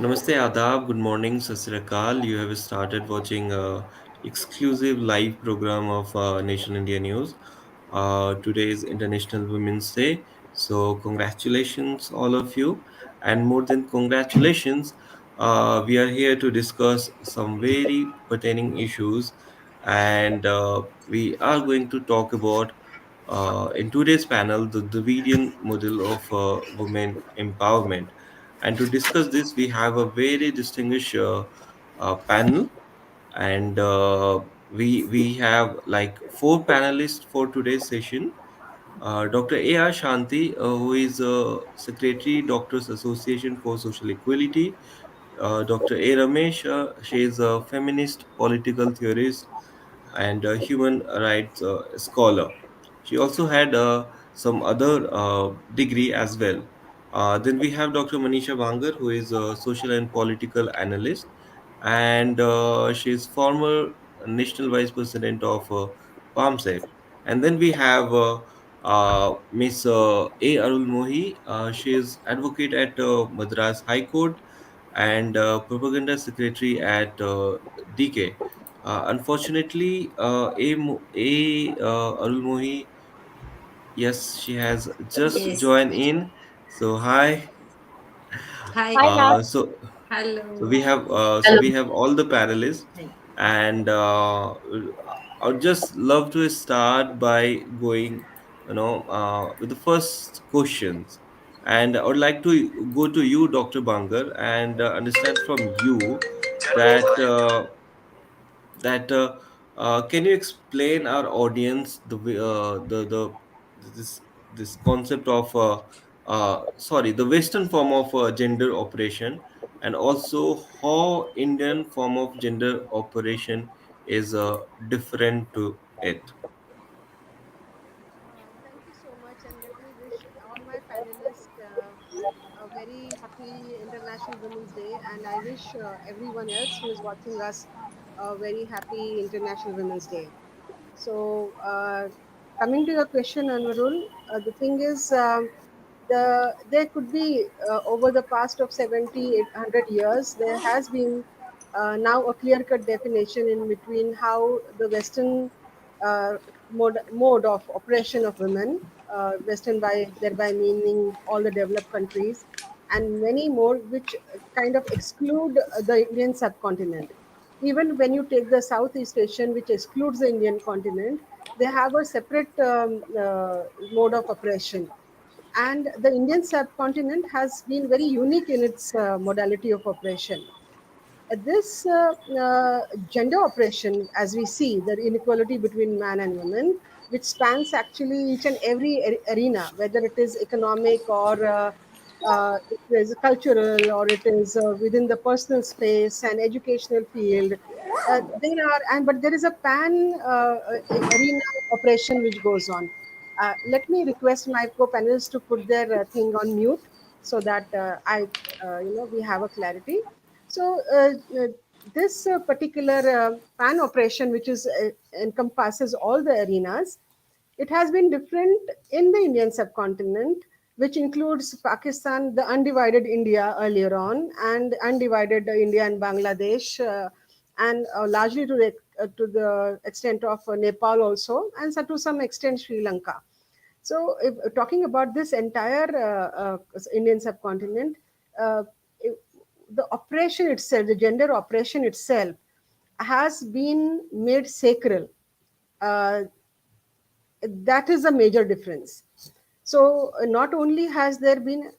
Namaste Adab, good morning, Sasrakal. You have started watching a exclusive live program of Nation India News. Today is International Women's Day, so congratulations all of you. And more than congratulations, we are here to discuss some very pertaining issues, and we are going to talk about in today's panel the Dravidian model of women empowerment. And to discuss this, we have a very distinguished panel, and we have like four panelists for today's session. Dr. A.R. Shanthi, who is Secretary, Doctors Association for Social Equality. Dr. A. Ramesh, she is a feminist, political theorist, and a human rights scholar. She also had some other degree as well. Then we have Dr. Manisha Bangar, who is a social and political analyst, and she is former national vice president of BAMCEF. And then we have Miss A. Arulmozhi. She is advocate at Madras High Court and propaganda secretary at DK. Unfortunately, Arulmohi, yes, she has just Yes. joined in. So hi. Hi. Hi, Raj. So Hello. we have all the panelists, Hi. and I would just love to start by going, with the first questions. And I would like to go to you, Dr. Bangar, and understand from you that. Can you explain our audience the this concept of the Western form of gender operation, and also how Indian form of gender operation is different to it. Thank you so much, and let me wish all my panelists a very happy International Women's Day, and I wish everyone else who is watching us a very happy International Women's Day. So, coming to your question, Anvarul, the thing is, there could be over the past of 70, 800 years, there has been now a clear-cut definition in between how the Western uh, mode of oppression of women, Western by thereby meaning all the developed countries, and many more which kind of exclude the Indian subcontinent. Even when you take the Southeast Asian, which excludes the Indian continent, they have a separate mode of oppression. And the Indian subcontinent has been very unique in its modality of oppression. This gender oppression, as we see, the inequality between man and woman, which spans actually each and every arena, whether it is economic or it is cultural or it is within the personal space and educational field. There are, and but there is a pan arena oppression which goes on. Let me request my co-panelists to put their thing on mute so that we have a clarity. So this particular pan operation, which is encompasses all the arenas, it has been different in the Indian subcontinent, which includes Pakistan, the undivided India earlier on, and undivided India and Bangladesh, and largely to the extent of Nepal also, and so to some extent Sri Lanka. So, if talking about this entire Indian subcontinent, uh, if the oppression itself, the gender oppression itself, has been made sacral. Uh, that is a major difference. So, not only has there been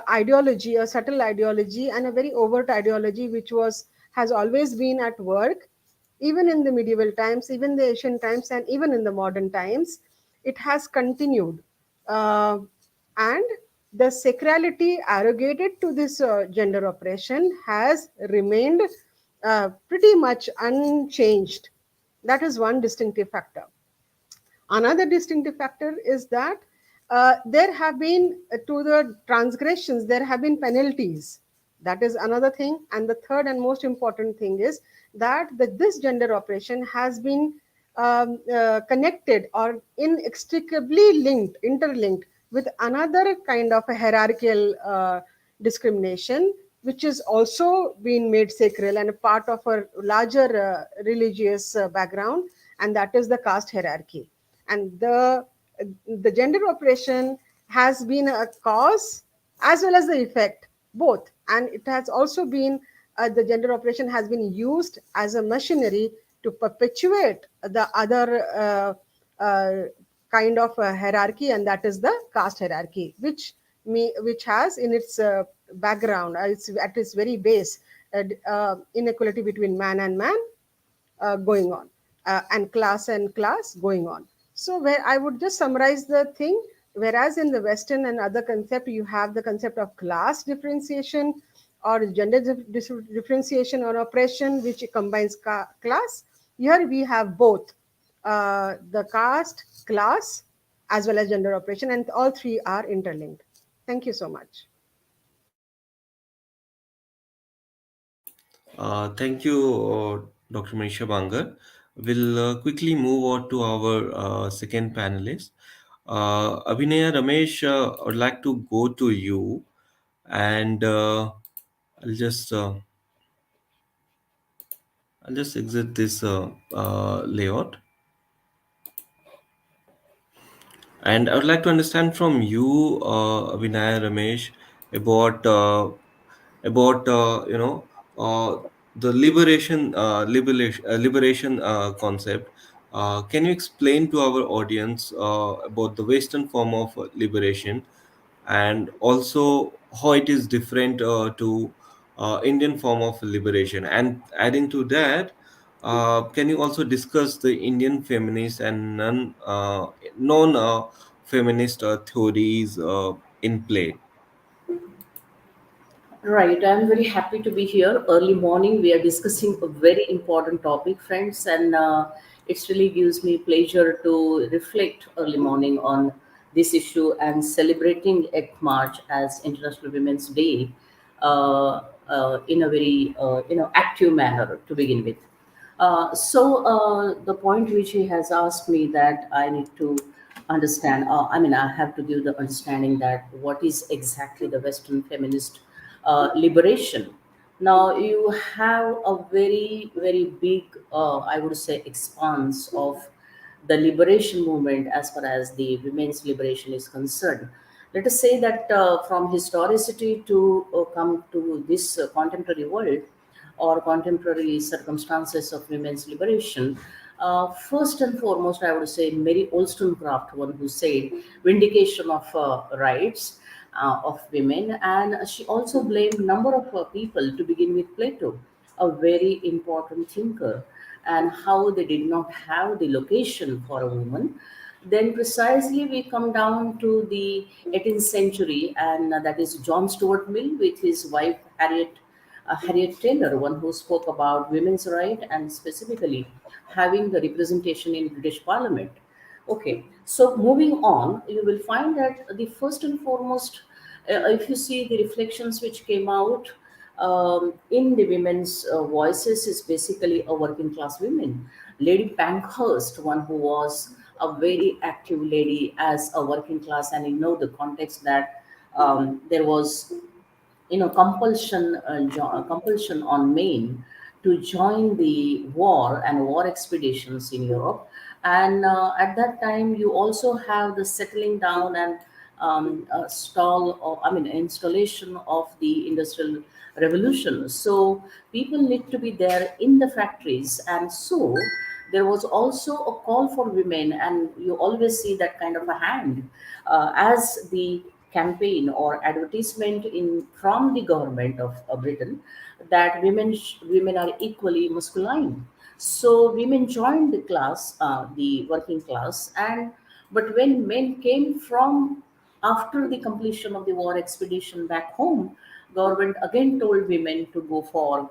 ideology, a subtle ideology, and a very overt ideology, which was has always been at work, even in the medieval times, even the ancient times, and even in the modern times, it has continued. Uh, and the sacrality arrogated to this gender oppression has remained pretty much unchanged. That is one distinctive factor. Another distinctive factor is that there have been, to the transgressions, there have been penalties. That is another thing. And the third and most important thing is that this gender operation has been connected or inextricably linked, interlinked with another kind of a hierarchical discrimination, which is also been made sacral and a part of a larger religious background, and that is the caste hierarchy. And the gender oppression has been a cause as well as the effect, both. And it has also been the gender oppression has been used as a machinery to perpetuate the other kind of hierarchy, and that is the caste hierarchy, which has in its background, it's at its very base, inequality between man and man going on, and class going on. So where I would just summarize the thing, whereas in the Western and other concept, you have the concept of class differentiation or gender differentiation or oppression, which combines class. Here we have both the caste, class, as well as gender oppression, and all three are interlinked. Thank you so much. Thank you, Dr. Manisha Bangar. We'll quickly move on to our second panelist. Abhinaya Ramesh, I would like to go to you, and I'll just uh, I'll just exit this layout, and I would like to understand from you, Abhinaya Ramesh, about about the liberation concept. Can you explain to our audience about the Western form of liberation, and also how it is different to Indian form of liberation? And adding to that, can you also discuss the Indian feminist and non feminist theories in play? Right, I'm very happy to be here. Early morning, we are discussing a very important topic, friends, and it really gives me pleasure to reflect early morning on this issue and celebrating 8th March as International Women's Day in a very active manner to begin with. The point which he has asked me that I need to understand, I have to give the understanding that what is exactly the Western feminist liberation. Now you have a very, very big, I would say, expanse of the liberation movement as far as the women's liberation is concerned. Let us say that from historicity to come to this contemporary world, or contemporary circumstances of women's liberation. First and foremost, I would say Mary Wollstonecraft, one who said vindication of rights of women, and she also blamed number of people to begin with Plato, a very important thinker, and how they did not have the location for a woman. Then precisely we come down to the 18th century, and that is John Stuart Mill with his wife Harriet Taylor, one who spoke about women's right and specifically having the representation in British Parliament. Okay, so moving on, you will find that the first and foremost, if you see the reflections which came out in the women's voices, is basically a working class women. Lady Pankhurst, one who was a very active lady as a working class, and you know the context that there was compulsion on men to join the war and war expeditions in Europe. And at that time you also have the settling down and stall, or I mean installation of the industrial revolution. So people need to be there in the factories, and so there was also a call for women, and you always see that kind of a hand as the campaign or advertisement in from the government of Britain, that women are equally masculine. So women joined the class, the working class, and but when men came from after the completion of the war expedition back home, government again told women to go for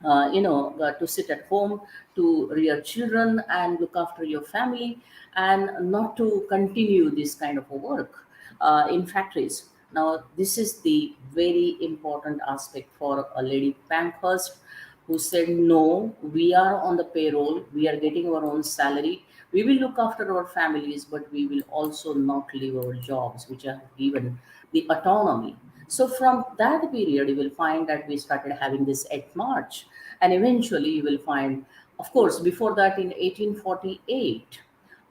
to sit at home, to rear children and look after your family, and not to continue this kind of a work in factories. Now, this is the very important aspect for a lady Pankhurst, who said, no, we are on the payroll, we are getting our own salary, we will look after our families, but we will also not leave our jobs, which are given the autonomy. So from that period, you will find that we started having this 8th March, and eventually you will find, of course, before that in 1848,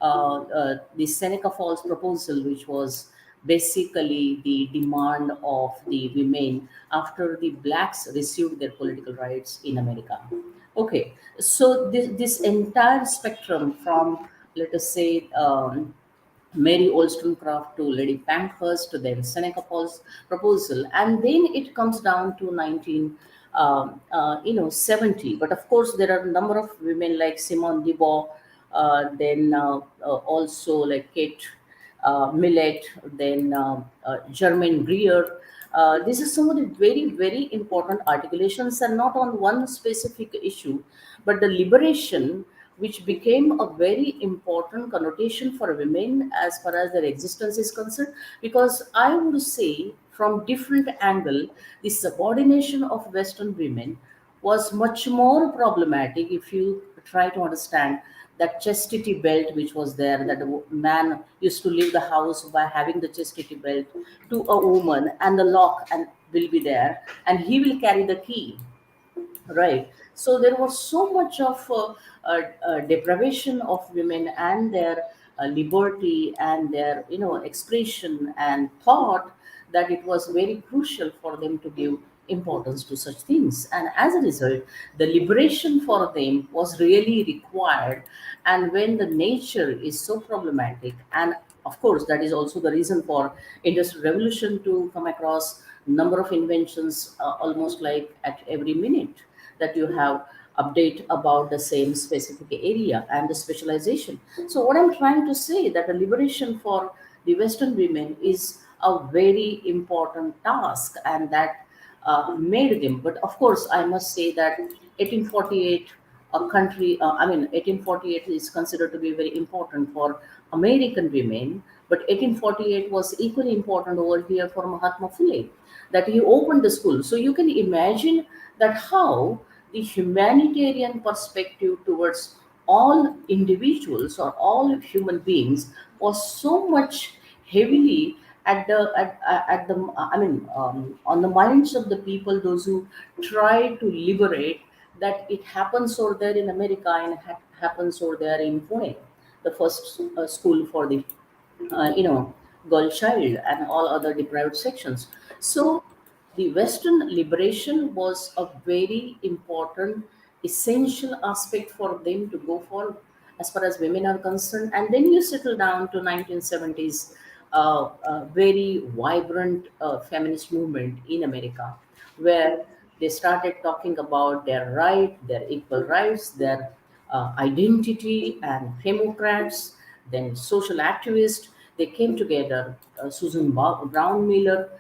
the Seneca Falls proposal, which was basically the demand of the women after the blacks received their political rights in America. Okay, so this entire spectrum from, let us say, Mary Wollstonecraft to Lady Pankhurst to then Seneca Paul's proposal, and then it comes down to 1970. But of course, there are a number of women like Simone de Beauvoir, also like Kate Millett, then Germaine Greer. This is some of the very, very important articulations, and not on one specific issue, but the liberation, which became a very important connotation for women as far as their existence is concerned. Because I would say, from different angle, the subordination of Western women was much more problematic if you try to understand that chastity belt which was there, that a man used to leave the house by having the chastity belt to a woman, and the lock and will be there, and he will carry the key, right? So there was so much of deprivation of women and their liberty and their expression and thought, that it was very crucial for them to give importance to such things, and as a result the liberation for them was really required. And when the nature is so problematic, and of course that is also the reason for industrial revolution to come across number of inventions, almost like at every minute that you have update about the same specific area and the specialization. So what I'm trying to say, that the liberation for the Western women is a very important task, and that made them. But of course I must say that 1848, a country, 1848 is considered to be very important for American women, but 1848 was equally important over here for Mahatma Phule, that he opened the school. So you can imagine that how the humanitarian perspective towards all individuals or all human beings was so much heavily at the on the minds of the people, those who try to liberate, that it happens over there in America, and happens over there in Pune, the first school for the uh, you know, girl child and all other deprived sections. So the Western liberation was a very important, essential aspect for them to go for as far as women are concerned. And then you settle down to 1970s, very vibrant feminist movement in America, where they started talking about their right, their equal rights, their identity, and Democrats, then social activists. They came together, Susan Brown Miller,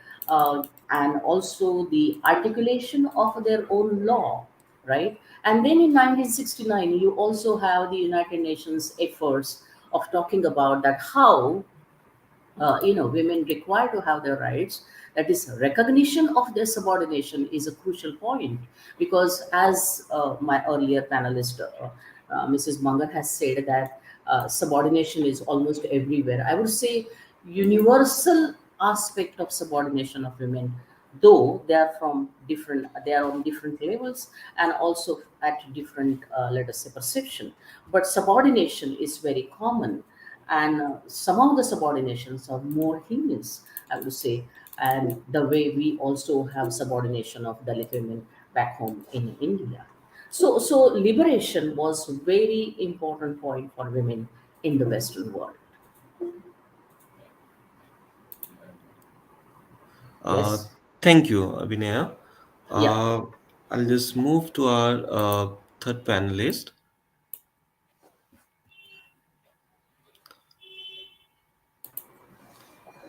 and also the articulation of their own law, right? And then in 1969, you also have the United Nations efforts of talking about that how women required to have their rights. That is, recognition of their subordination is a crucial point, because as my earlier panelist, Mrs. Bangar, has said that subordination is almost everywhere. I would say universal aspect of subordination of women, though they are from different, they are on different levels, and also at different, let us say, perception, but subordination is very common. And some of the subordinations are more heinous, I would say. And the way we also have subordination of Dalit women back home in India. So liberation was very important point for women in the Western world. Uh, Yes. Thank you, Abhinaya. Yeah. Uh, I'll just move to our third panelist.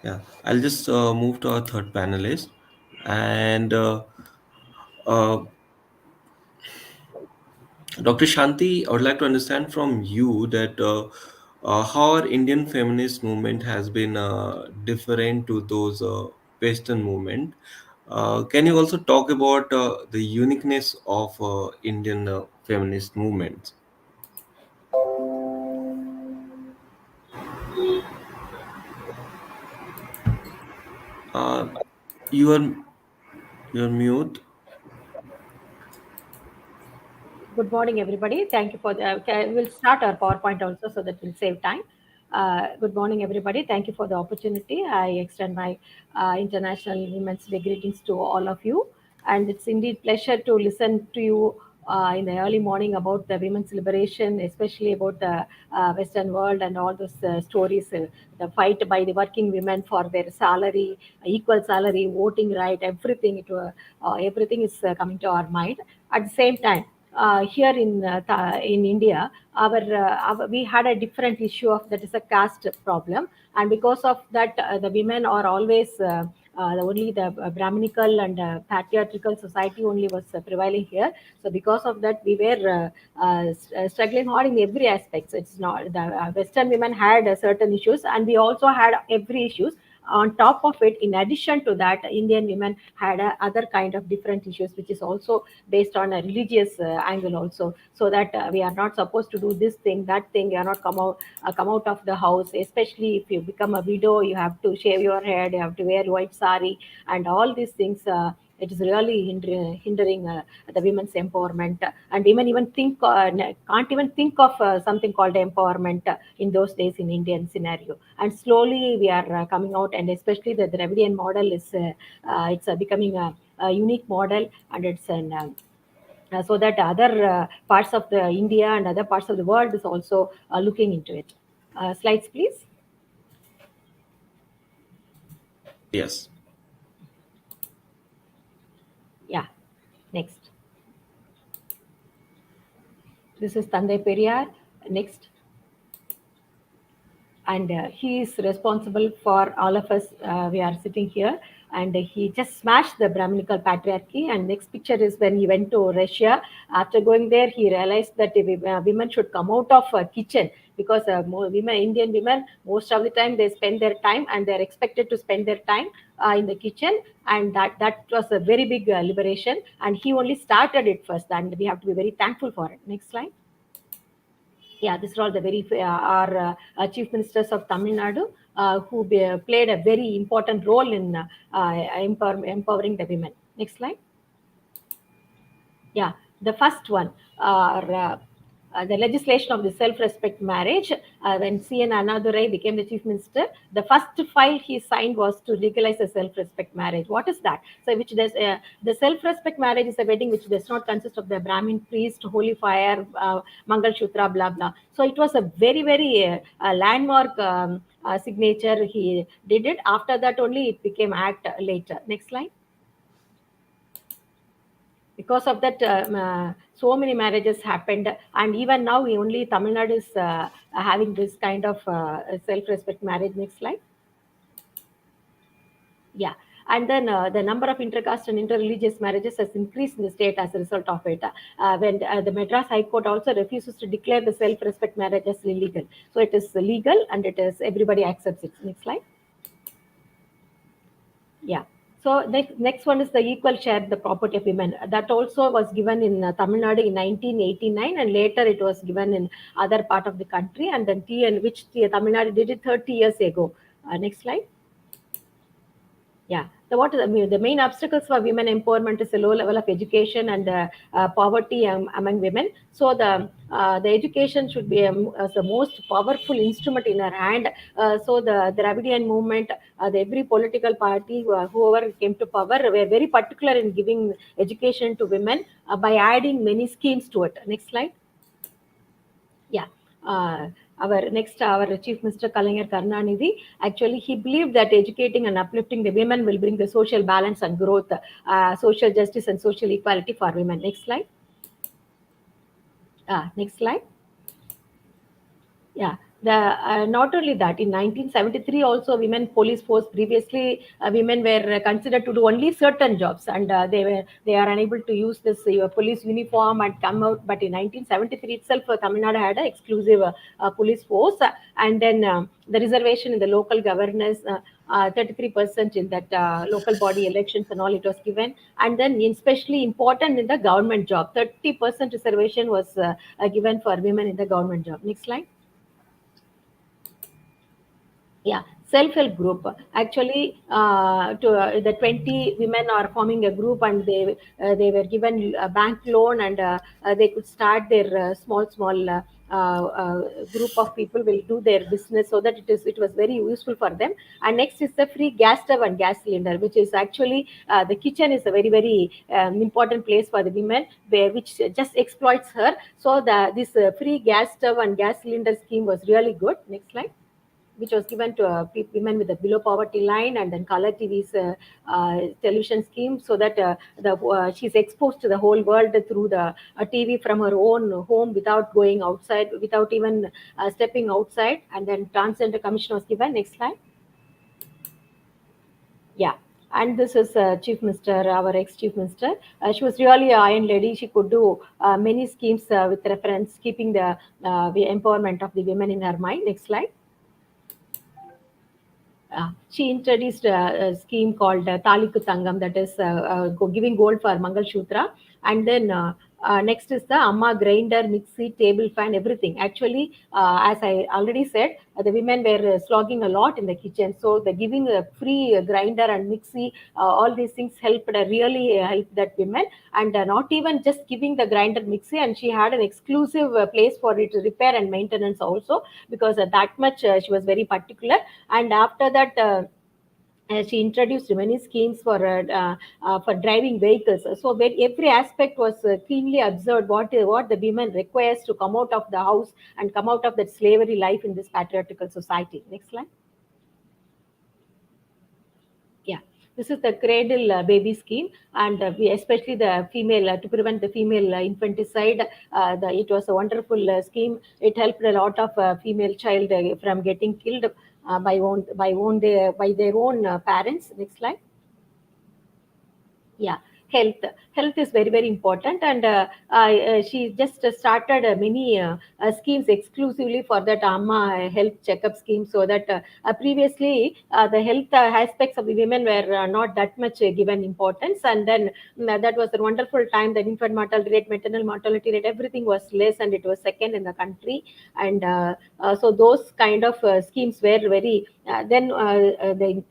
Yeah, I'll just move to our third panelist. And uh, Dr. Shanti, I would like to understand from you that how our Indian feminist movement has been different to those Western movement. Can you also talk about the uniqueness of Indian feminist movements? Uh, you are. You're mute. Good morning, everybody. Thank you for the. Okay, we'll start our PowerPoint also so that we'll save time. Good morning, everybody. Thank you for the opportunity. I extend my International Women's Day greetings to all of you, and it's indeed pleasure to listen to you in the early morning about the women's liberation, especially about the Western world and all those stories, the fight by the working women for their salary, equal salary, voting right, everything. Everything is coming to our mind. At the same time, here in India, we had a different issue of that is a caste problem, and because of that, the women are always only the Brahmanical and patriarchal society only was prevailing here. So because of that, we were struggling hard in every aspect. It's not the Western women had certain issues, and we also had every issues. On top of it, in addition to that, Indian women had other kind of different issues, which is also based on a religious angle also, so that we are not supposed to do this thing, that thing. You are not come out of the house, especially if you become a widow. You have to shave your head, you have to wear white sari, and all these things. It is really hindering the women's empowerment, and women even can't even think of something called empowerment in those days in Indian scenario. And slowly we are coming out, and especially the Dravidian model is it's becoming a unique model, and it's an so that other parts of the India and other parts of the world is also looking into it. Slides, please. Yes. Yeah, next. This is Tandai Periyar. Next. And he is responsible for all of us. We are sitting here, and he just smashed the Brahmanical patriarchy. And next picture is when he went to Russia. After going there, he realized that women should come out of kitchen, because Indian women, most of the time they spend their time, and they're expected to spend their time in the kitchen, and that was a very big liberation. And he only started it first, and we have to be very thankful for it. Next slide. Yeah, these are all the chief ministers of Tamil Nadu, who played a very important role in empowering the women. Next slide. Yeah, the first one, the legislation of the self-respect marriage. When C.N. Annadurai became the chief minister, the first file he signed was to legalize the self-respect marriage. What is that? So, which does the self-respect marriage is a wedding which does not consist of the Brahmin priest, holy fire, Mangal Shutra, blah blah. So it was a very landmark signature. He did it. After that, only it became act later. Next slide. Because of that, so many marriages happened, and even now we only Tamil Nadu is having this kind of self-respect marriage. Next slide. Yeah, and then the number of intercaste and interreligious marriages has increased in the state as a result of it. When the Madras High Court also refuses to declare the self-respect marriage as illegal, so it is legal, and it is everybody accepts it. Next slide. Yeah. So next one is the equal share the property of women. That also was given in Tamil Nadu in 1989, and later it was given in other part of the country, and then Tamil Nadu did it 30 years ago. Next slide. Yeah. So what is the main obstacles for women empowerment is a low level of education and poverty among women. So the education should be as the most powerful instrument in our hand. So the Dravidian movement, every political party, whoever came to power, were very particular in giving education to women by adding many schemes to it. Next slide. Yeah. Uh, our Chief Minister Kalaignar Karunanidhi, actually, he believed that educating and uplifting the women will bring the social balance and growth, social justice and social equality for women. Next slide. Next slide. Yeah, the not only that, in 1973 also women police force. Previously, women were considered to do only certain jobs, and they are unable to use this police uniform and come out. But in 1973 itself, Tamil Nadu had an exclusive police force, and then the reservation in the local governors. 33% in that local body elections and all it was given, and then especially important in the government job, 30% reservation was given for women in the government job. Next slide. Yeah, self-help group. Actually, the 20 women are forming a group, and they were given a bank loan, and they could start their small group of people will do their business, so that it was very useful for them. And next is the free gas stove and gas cylinder, which is actually the kitchen is a very important place for the women, which just exploits her. So this free gas stove and gas cylinder scheme was really good. Next slide. Which was given to women with the below poverty line, and then color TV's television scheme, so that she's exposed to the whole world through the TV from her own home, without going outside, without even stepping outside. And then transgender commission was given. Next slide. Yeah. And this is Chief Minister, our ex-Chief Minister. She was really an iron lady. She could do many schemes with reference, keeping the empowerment of the women in her mind. Next slide. She introduced a scheme called Taliku Tangam, that is giving gold for Mangal Shutra. And then next is the Amma grinder, mixie, table fan, everything. Actually, as I already said, the women were slogging a lot in the kitchen. So the giving a free grinder and mixie, all these things helped, really helped that women. And not even just giving the grinder mixie, and she had an exclusive place for it repair and maintenance also, because that much she was very particular. And after that, she introduced many schemes for driving vehicles. So when every aspect was keenly observed, what the women requires to come out of the house and come out of that slavery life in this patriarchal society. Next slide. Yeah, this is the cradle baby scheme, and we, especially the female, to prevent the female infanticide. It was a wonderful scheme. It helped a lot of female child from getting killed by their own parents. Next slide. Yeah, health is very important. And she just started many schemes exclusively for that amma health checkup scheme, so that previously the health aspects of the women were not that much given importance. And then that was a wonderful time. The infant mortality rate, maternal mortality rate, everything was less, and it was second in the country. And so those kind of schemes were very then the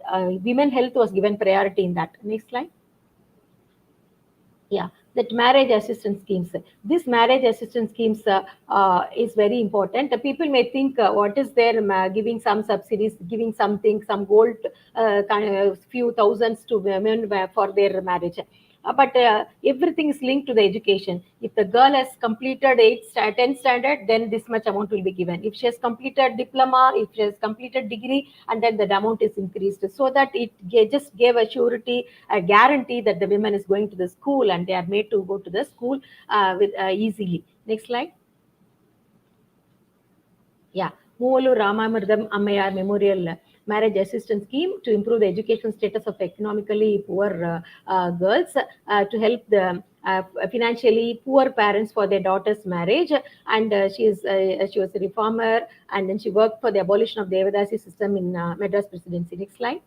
women health was given priority in that. Next slide. Yeah, that marriage assistance schemes. This marriage assistance schemes is very important. The people may think, what is there, giving some subsidies, giving something, some gold, kind of few thousands to women for their marriage. But everything is linked to the education. If the girl has completed 10th standard, then this much amount will be given. If she has completed diploma, if she has completed degree, and then the amount is increased, so that it just gave a surety, a guarantee that the women is going to the school, and they are made to go to the school with easily. Next slide. Yeah, Moolu Ramamurdam Ammayar Memorial Marriage Assistance Scheme to improve the education status of economically poor girls, to help the financially poor parents for their daughter's marriage. And she was a reformer, and then she worked for the abolition of the Devadasi system in Madras presidency. Next slide.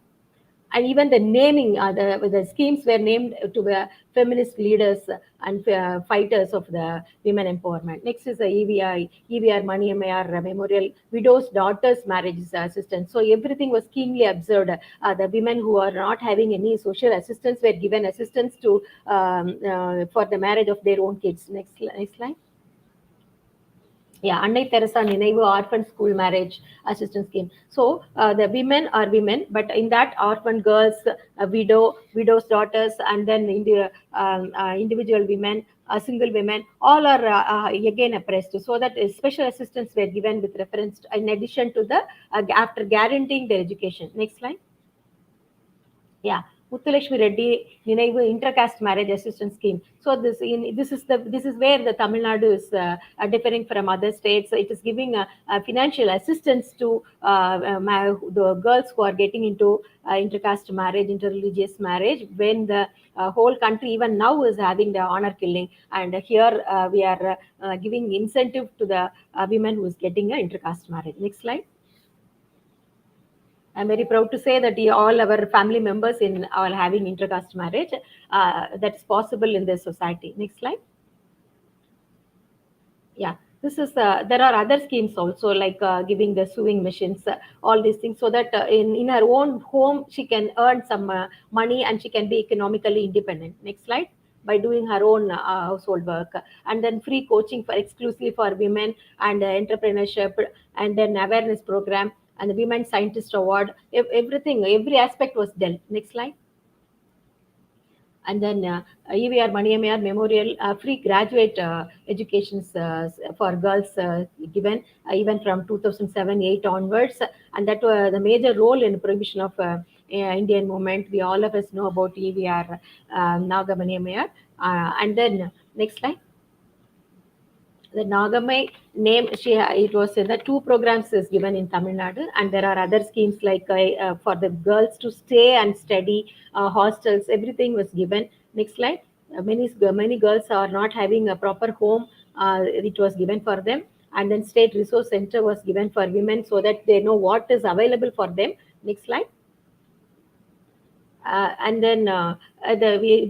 And even the naming, the schemes were named to the feminist leaders and fighters of the women empowerment. Next is the EVR Money MAR Memorial Widows Daughters Marriage Assistance. So everything was keenly observed. The women who are not having any social assistance were given assistance to for the marriage of their own kids. Next slide. Yeah, Annai Teresa Ninaivu Orphan School Marriage Assistance Scheme. So the women are women, but in that orphan girls, widows' daughters, and then individual women, single women, all are again oppressed. So that special assistance were given with reference to, in addition to the after guaranteeing their education. Next slide. Yeah, Muthulakshmi Reddy Ninaivu Intercaste Marriage Assistance Scheme. So this is where the Tamil Nadu is differing from other states. So it is giving financial assistance to the girls who are getting into intercaste marriage, interreligious marriage, when the whole country even now is having the honor killing. And here we are giving incentive to the women who is getting an intercaste marriage. Next slide. I'm very proud to say that all our family members in are having intercaste marriage. That's possible in this society. Next slide. Yeah, this is there are other schemes also, like giving the sewing machines, all these things, so that in her own home she can earn some money and she can be economically independent. Next slide. By doing her own household work. And then free coaching for exclusively for women, and entrepreneurship, and then awareness program, and the women scientist award. Everything, every aspect was dealt. Next slide. And then EVR Maniammayar Memorial free graduate educations for girls given even from 2007-8 onwards, and that the major role in prohibition of Indian movement. We all of us know about EVR Naga Maniammayar. And then next slide. The Nagamai name, it was in the two programs is given in Tamil Nadu, and there are other schemes like for the girls to stay and study, hostels, everything was given. Next slide. Many girls are not having a proper home. It was given for them, and then state resource center was given for women so that they know what is available for them. Next slide. And then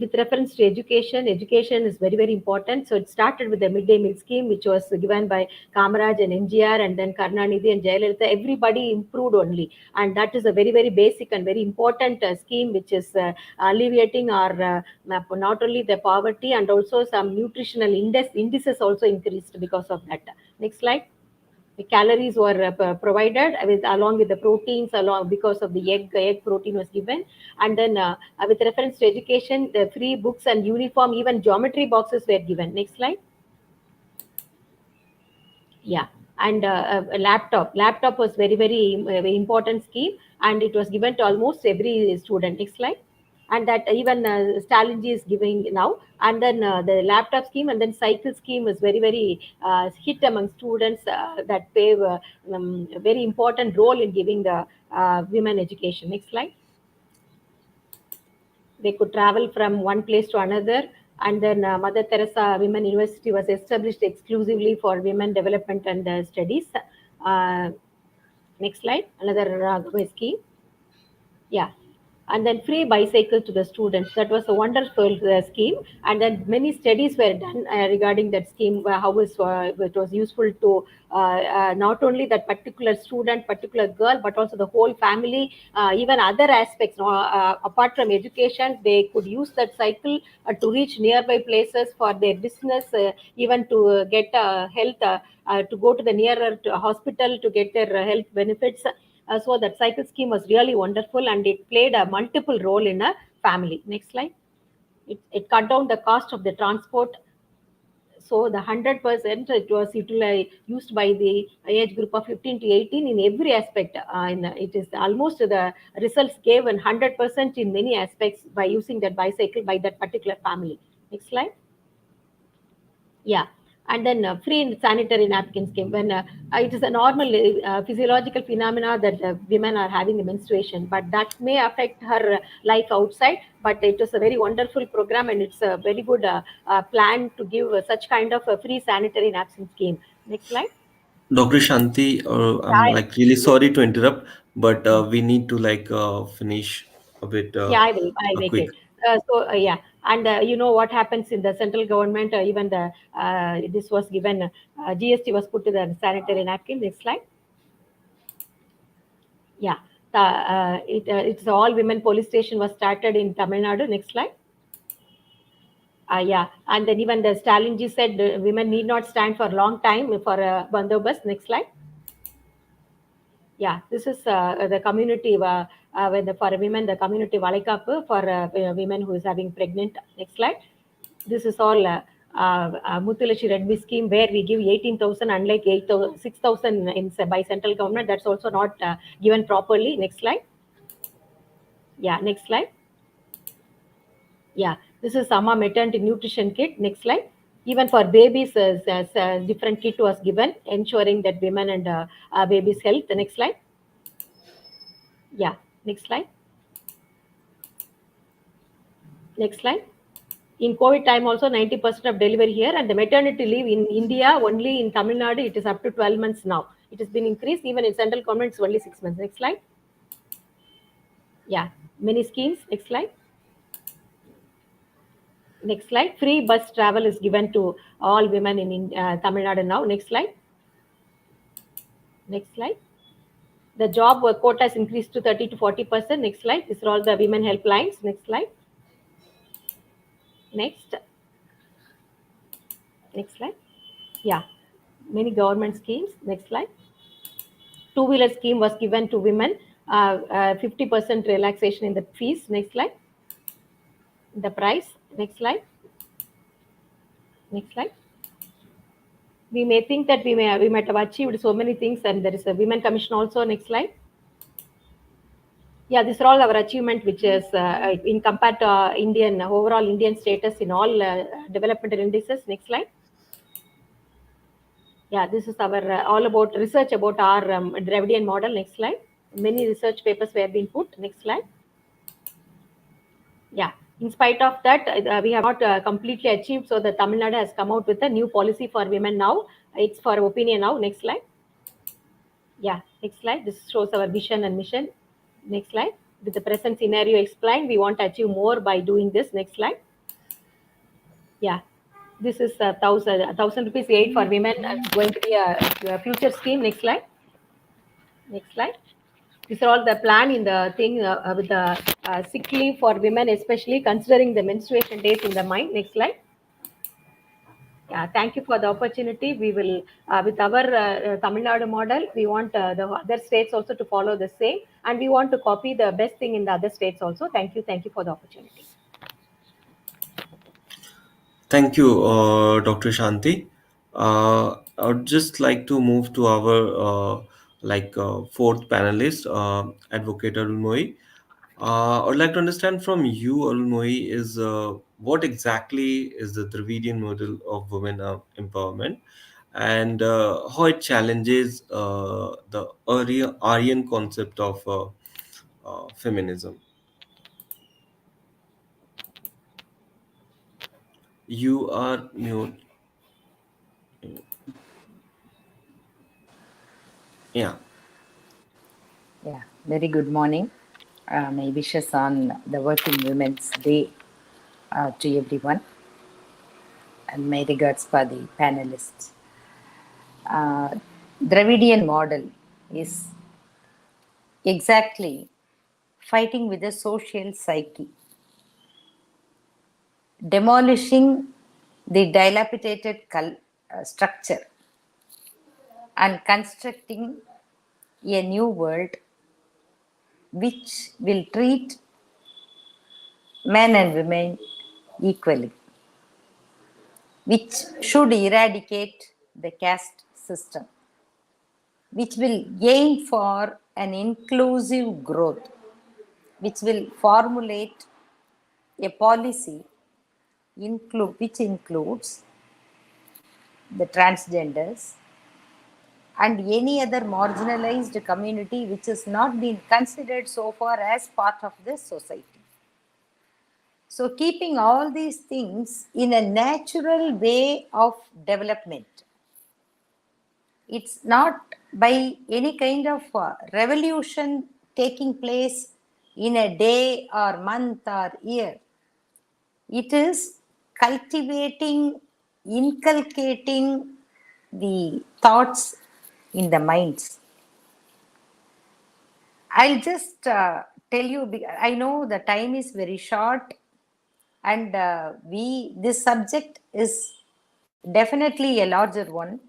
with reference to education, education is very, very important. So it started with the midday meal scheme, which was given by Kamaraj and MGR, and then Karnanidhi and Jayalalitha. Everybody improved only, and that is a very, very basic and very important scheme, which is alleviating our not only the poverty, and also some nutritional indices also increased because of that. Next slide. The calories were provided with, along with the proteins, along because of the egg protein was given. And then with reference to education, the free books and uniform, even geometry boxes were given. Next slide. Yeah. And a laptop was very, very important scheme, and it was given to almost every student. Next slide. And that even Stalinji is giving now. And then the laptop scheme and then cycle scheme is very, very hit among students, that play a very important role in giving the women education. Next slide. They could travel from one place to another. And then Mother Teresa Women University was established exclusively for women development and studies. Uh, Next slide. Another scheme. Yeah. And then free bicycle to the students. That was a wonderful scheme. And then many studies were done regarding that scheme, how it was useful to not only that particular student, particular girl, but also the whole family, even other aspects. Apart from education, they could use that cycle to reach nearby places for their business, even to get health, to go to the nearer to hospital to get their health benefits. So that cycle scheme was really wonderful, and it played a multiple role in a family. Next slide. It cut down the cost of the transport. So the 100% it was utilized, used by the age group of 15 to 18 in every aspect. It is almost the results gave 100% in many aspects by using that bicycle by that particular family. Next slide. Yeah. And then free sanitary napkins came when it is a normal physiological phenomena that women are having a menstruation, but that may affect her life outside. But it is a very wonderful program, and it's a very good plan to give such kind of a free sanitary napkin scheme. Next slide. Dr. Shanti, I'm Yeah, like really sorry to interrupt, but we need to like finish a bit yeah, I will. I make quick. it. Yeah, and you know what happens in the central government? Even the this was given. GST was put to the sanitary napkin. Next slide. Yeah, it's all women police station was started in Tamil Nadu. Next slide. Yeah, and then even the Stalinji said women need not stand for a long time for a bandobast. Next slide. Yeah, this is the community when for women, the community Valikapu for women who is having pregnant. Next slide. This is all Mutulashi Redmi scheme where we give 18,000, unlike 8,000, 6,000 by central government. That's also not given properly. Next slide. Yeah, next slide. Yeah, this is Sama maternity nutrition kit. Next slide. Even for babies, different kit was given, ensuring that women and babies' health. The next slide. Yeah, next slide. Next slide. In COVID time, also 90% of delivery here, and the maternity leave in India only in Tamil Nadu it is up to 12 months now. It has been increased. Even in central government, it's only 6 months. Next slide. Yeah, many schemes. Next slide. Next slide. Free bus travel is given to all women in Tamil Nadu now. Next slide. Next slide. The job quota is increased to 30 to 40%. Next slide. These are all the women helplines. Next slide. Next. Next slide. Yeah. Many government schemes. Next slide. Two-wheeler scheme was given to women. 50% relaxation in the fees. Next slide. The price. Next slide. Next slide. We may think that we might have achieved so many things, and there is a women commission also. Next slide. Yeah, these are all our achievement, which is in compared to Indian overall Indian status in all developmental indices. Next slide. Yeah, this is our all about research about our Dravidian model. Next slide. Many research papers were being put. Next slide. Yeah, in spite of that, we have not completely achieved. So the Tamil Nadu has come out with a new policy for women now. It's for opinion now. Next slide. Yeah, next slide. This shows our vision and mission. Next slide. With the present scenario explained, we want to achieve more by doing this. Next slide. Yeah, this is a thousand rupees aid for women. It's going to be a future scheme. Next slide. Next slide. These are all the plan in the thing with the sick leave for women, especially considering the menstruation days in the mind. Next slide. Yeah, thank you for the opportunity. We will, with our Tamil Nadu model, we want the other states also to follow the same, and we want to copy the best thing in the other states also. Thank you. Thank you for the opportunity. Thank you, Dr. Shanti. I would just like to move to our fourth panelist, Advocate Arulmozhi. I would like to understand from you, Arulmozhi, is what exactly is the Dravidian model of women empowerment, and how it challenges the Aryan concept of feminism. You are mute. Yeah. Yeah, very good morning. My wishes on the Working Women's Day to everyone, and my regards for the panelists. Dravidian model is exactly fighting with the social psyche, demolishing the dilapidated structure, and constructing a new world which will treat men and women equally, which should eradicate the caste system, which will aim for an inclusive growth, which will formulate a policy which includes the transgenders and any other marginalized community which has not been considered so far as part of the society. So keeping all these things in a natural way of development. It's not by any kind of revolution taking place in a day or month or year. It is cultivating, inculcating the thoughts in the minds. I'll just tell you, I know the time is very short, and this subject is definitely a larger one,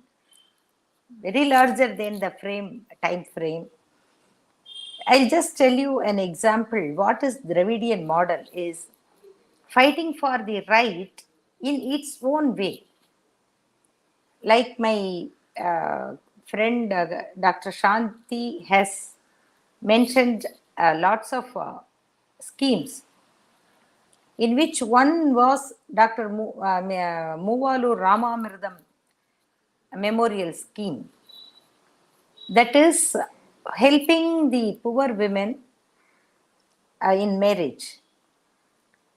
very larger than the time frame. I'll just tell you an example. What is Dravidian model is fighting for the right in its own way. Like my friend Dr. Shanthi has mentioned lots of schemes, in which one was Dr. Muvalu Ramamridam Memorial Scheme, that is helping the poor women in marriage.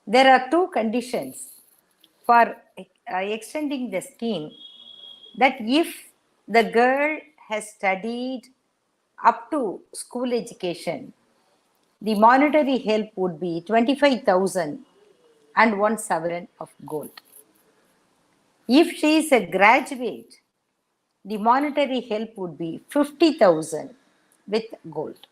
There are two conditions for extending the scheme, that if the girl has studied up to school education, the monetary help would be 25,000 and 1 sovereign of gold. If she is a graduate, the monetary help would be 50,000 with gold.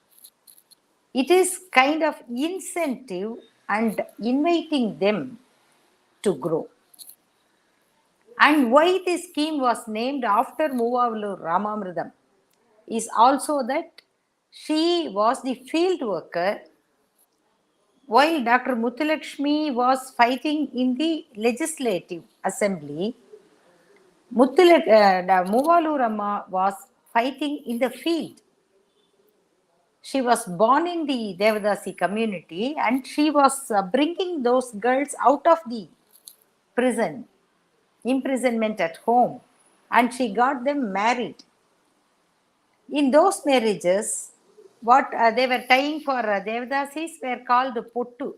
It is kind of incentive and inviting them to grow. And why this scheme was named after Muvavalu Ramamridam is also that she was the field worker while Dr. Muthulakshmi was fighting in the legislative assembly. Muvavalu Rama was fighting in the field. She was born in the Devadasi community and she was bringing those girls out of the prison, imprisonment at home, and she got them married. In those marriages, what they were tying for Devadasis were called pottu.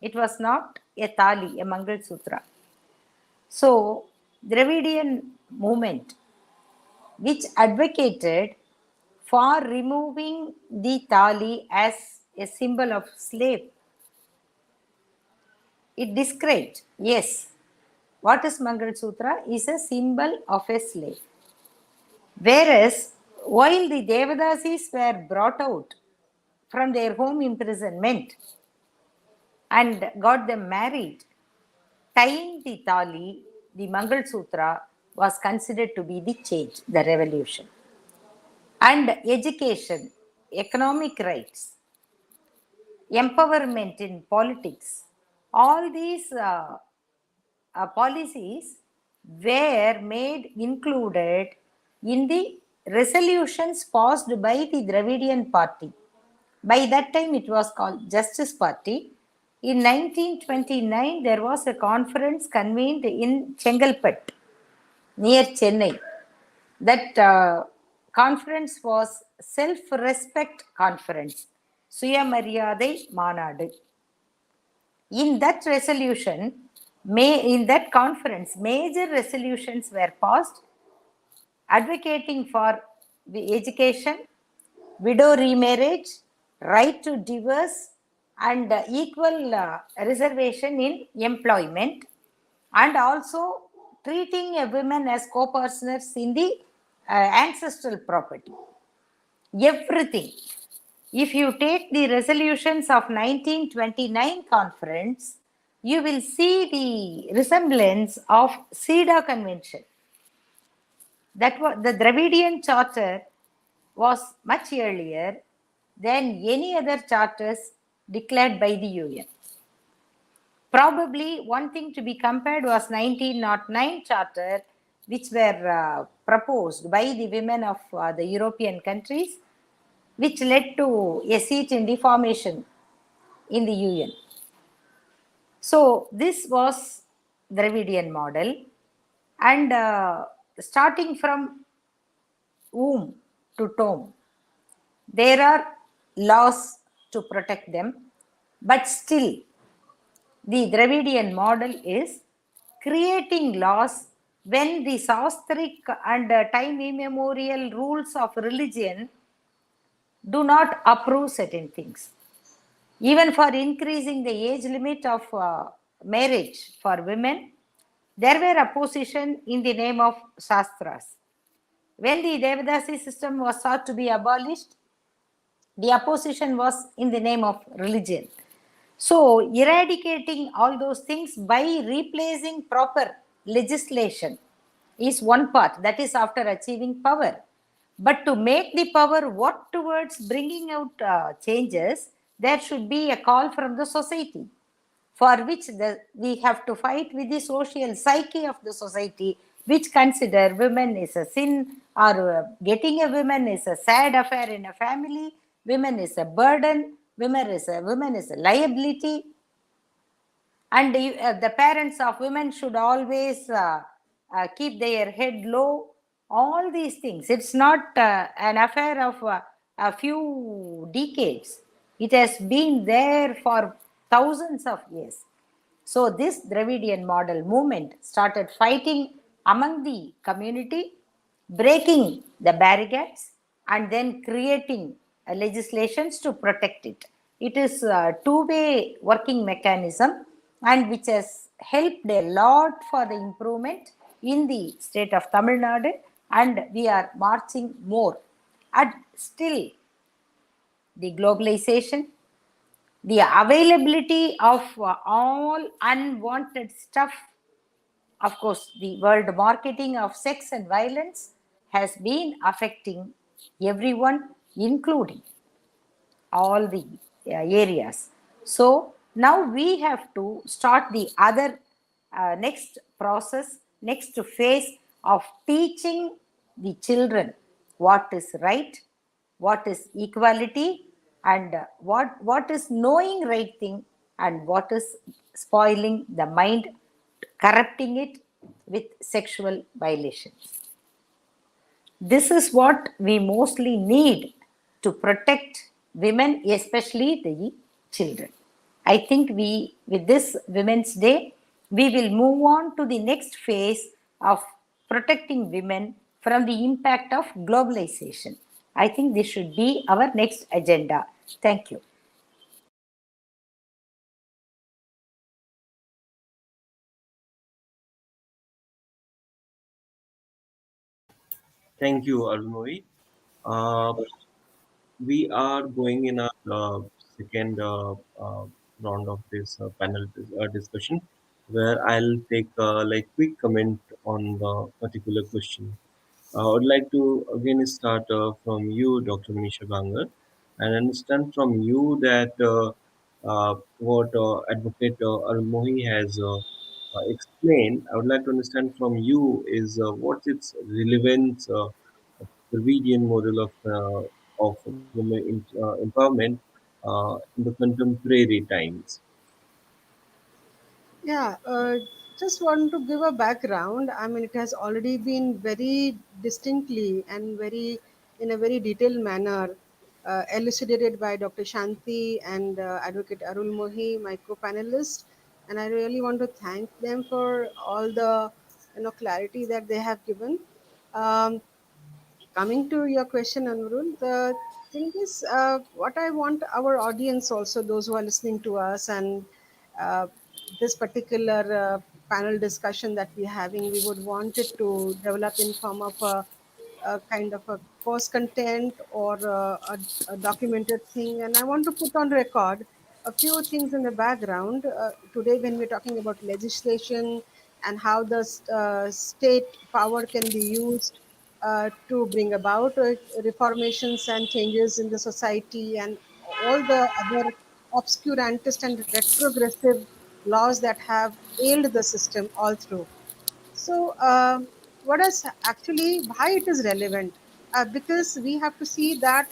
It was not a thali, a Mangal Sutra. So, Dravidian movement, which advocated for removing the thali as a symbol of slave, it described, yes, what is Mangal Sutra is a symbol of a slave. Whereas, while the Devadasis were brought out from their home imprisonment and got them married, tying the thali, the Mangal Sutra, was considered to be the change, the revolution. And education, economic rights, empowerment in politics, all these policies were made included in the resolutions passed by the Dravidian party. By that time it was called Justice Party. In 1929 there was a conference convened in Chengalpet near Chennai. That conference was Self-Respect Conference, Suyamaryadai Manadu. In that resolution, in that conference, major resolutions were passed advocating for the education, widow remarriage, right to divorce, and equal reservation in employment, and also treating a woman as co-partners in the ancestral property. Everything. If you take the resolutions of 1929 conference, you will see the resemblance of SIDA convention. That was the Dravidian charter was much earlier than any other charters declared by the UN. Probably one thing to be compared was 1909 charter, which were proposed by the women of the European countries, which led to a seat in the formation in the UN. So this was Dravidian model, and starting from womb to tomb, there are laws to protect them, but still the Dravidian model is creating laws when the Sastric and time immemorial rules of religion do not approve certain things. Even for increasing the age limit of marriage for women, there were opposition in the name of Shastras. When the Devadasi system was sought to be abolished, the opposition was in the name of religion. So, eradicating all those things by replacing proper legislation is one part, that is after achieving power. But to make the power work towards bringing out changes, there should be a call from the society, for which we have to fight with the social psyche of the society, which consider women is a sin, or getting a woman is a sad affair in a family, women is a burden, women is a liability, and the parents of women should always keep their head low. All these things, it's not an affair of a few decades. It has been there for thousands of years. So this Dravidian model movement started fighting among the community, breaking the barricades, and then creating legislations to protect it. It is a two-way working mechanism. and which has helped a lot for the improvement in the state of Tamil Nadu, and we are marching more. And still, the globalization, the availability of all unwanted stuff, of course, the world marketing of sex and violence has been affecting everyone, including all the areas. So now we have to start the other next process, next phase of teaching the children what is right, what is equality, and what is knowing right thing, and what is spoiling the mind, corrupting it with sexual violations. This is what we mostly need to protect women, especially the children. I think with this Women's Day, we will move on to the next phase of protecting women from the impact of globalization. I think this should be our next agenda. Thank you. Thank you, Arulmozhi. Uh, we are going in our second round of this panel discussion, where I'll take like quick comment on the particular question. I would like to again start from you, Dr. Manisha Bangar, and understand from you that what Advocate Arulmozhi has explained. I would like to understand from you is what's its relevance of the Dravidian model of women empowerment in the contemporary times. Yeah, just want to give a background. I mean, it has already been very distinctly and in a very detailed manner elucidated by Dr. Shanthi and Advocate Arulmozhi, my co-panelists, and I really want to thank them for all the clarity that they have given. Um, Coming to your question, Anurul, the thing is, what I want our audience also, those who are listening to us, and uh, this particular panel discussion that we're having, we would want it to develop in form of a kind of a course content or a documented thing. And I want to put on record a few things in the background today when we're talking about legislation and how the state power can be used to bring about reformations and changes in the society and all the other obscurantist and retrogressive laws that have ailed the system all through. So, what is actually why it is relevant? Because we have to see that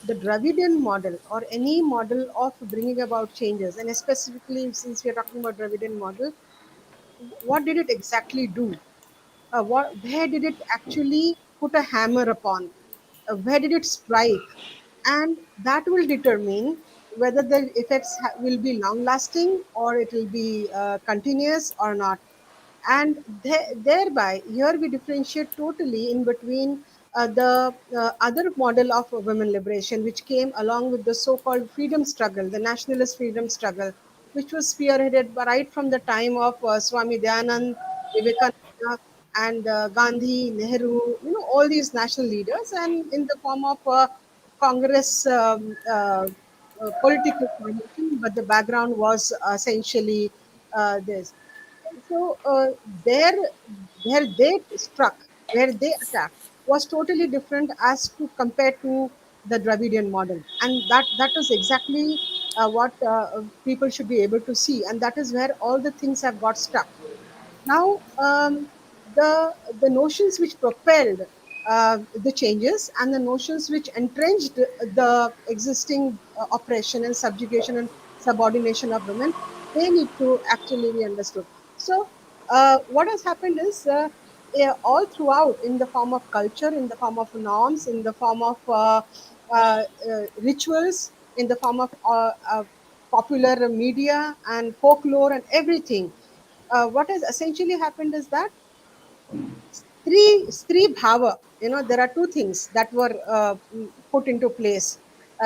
the Dravidian model or any model of bringing about changes, and specifically since we are talking about Dravidian model, what did it exactly do? Where did it actually put a hammer upon? Where did it strike? And that will determine whether the effects will be long lasting or it will be continuous or not. And thereby here we differentiate totally in between the other model of women liberation which came along with the so-called freedom struggle, the nationalist freedom struggle, which was spearheaded right from the time of Swami Dayanand, Vivekananda, and Gandhi, Nehru, all these national leaders, and in the form of Congress political formation, but the background was essentially this. So where they struck, where they attacked, was totally different as to compared to the Dravidian model, and that is exactly what people should be able to see, and that is where all the things have got stuck. Now, the notions which propelled the changes and the notions which entrenched the existing oppression and subjugation and subordination of women, they need to actually be understood. So, what has happened is all throughout, in the form of culture, in the form of norms, in the form of rituals, in the form of popular media and folklore and everything, what has essentially happened is that Sri Bhava, there are two things that were put into place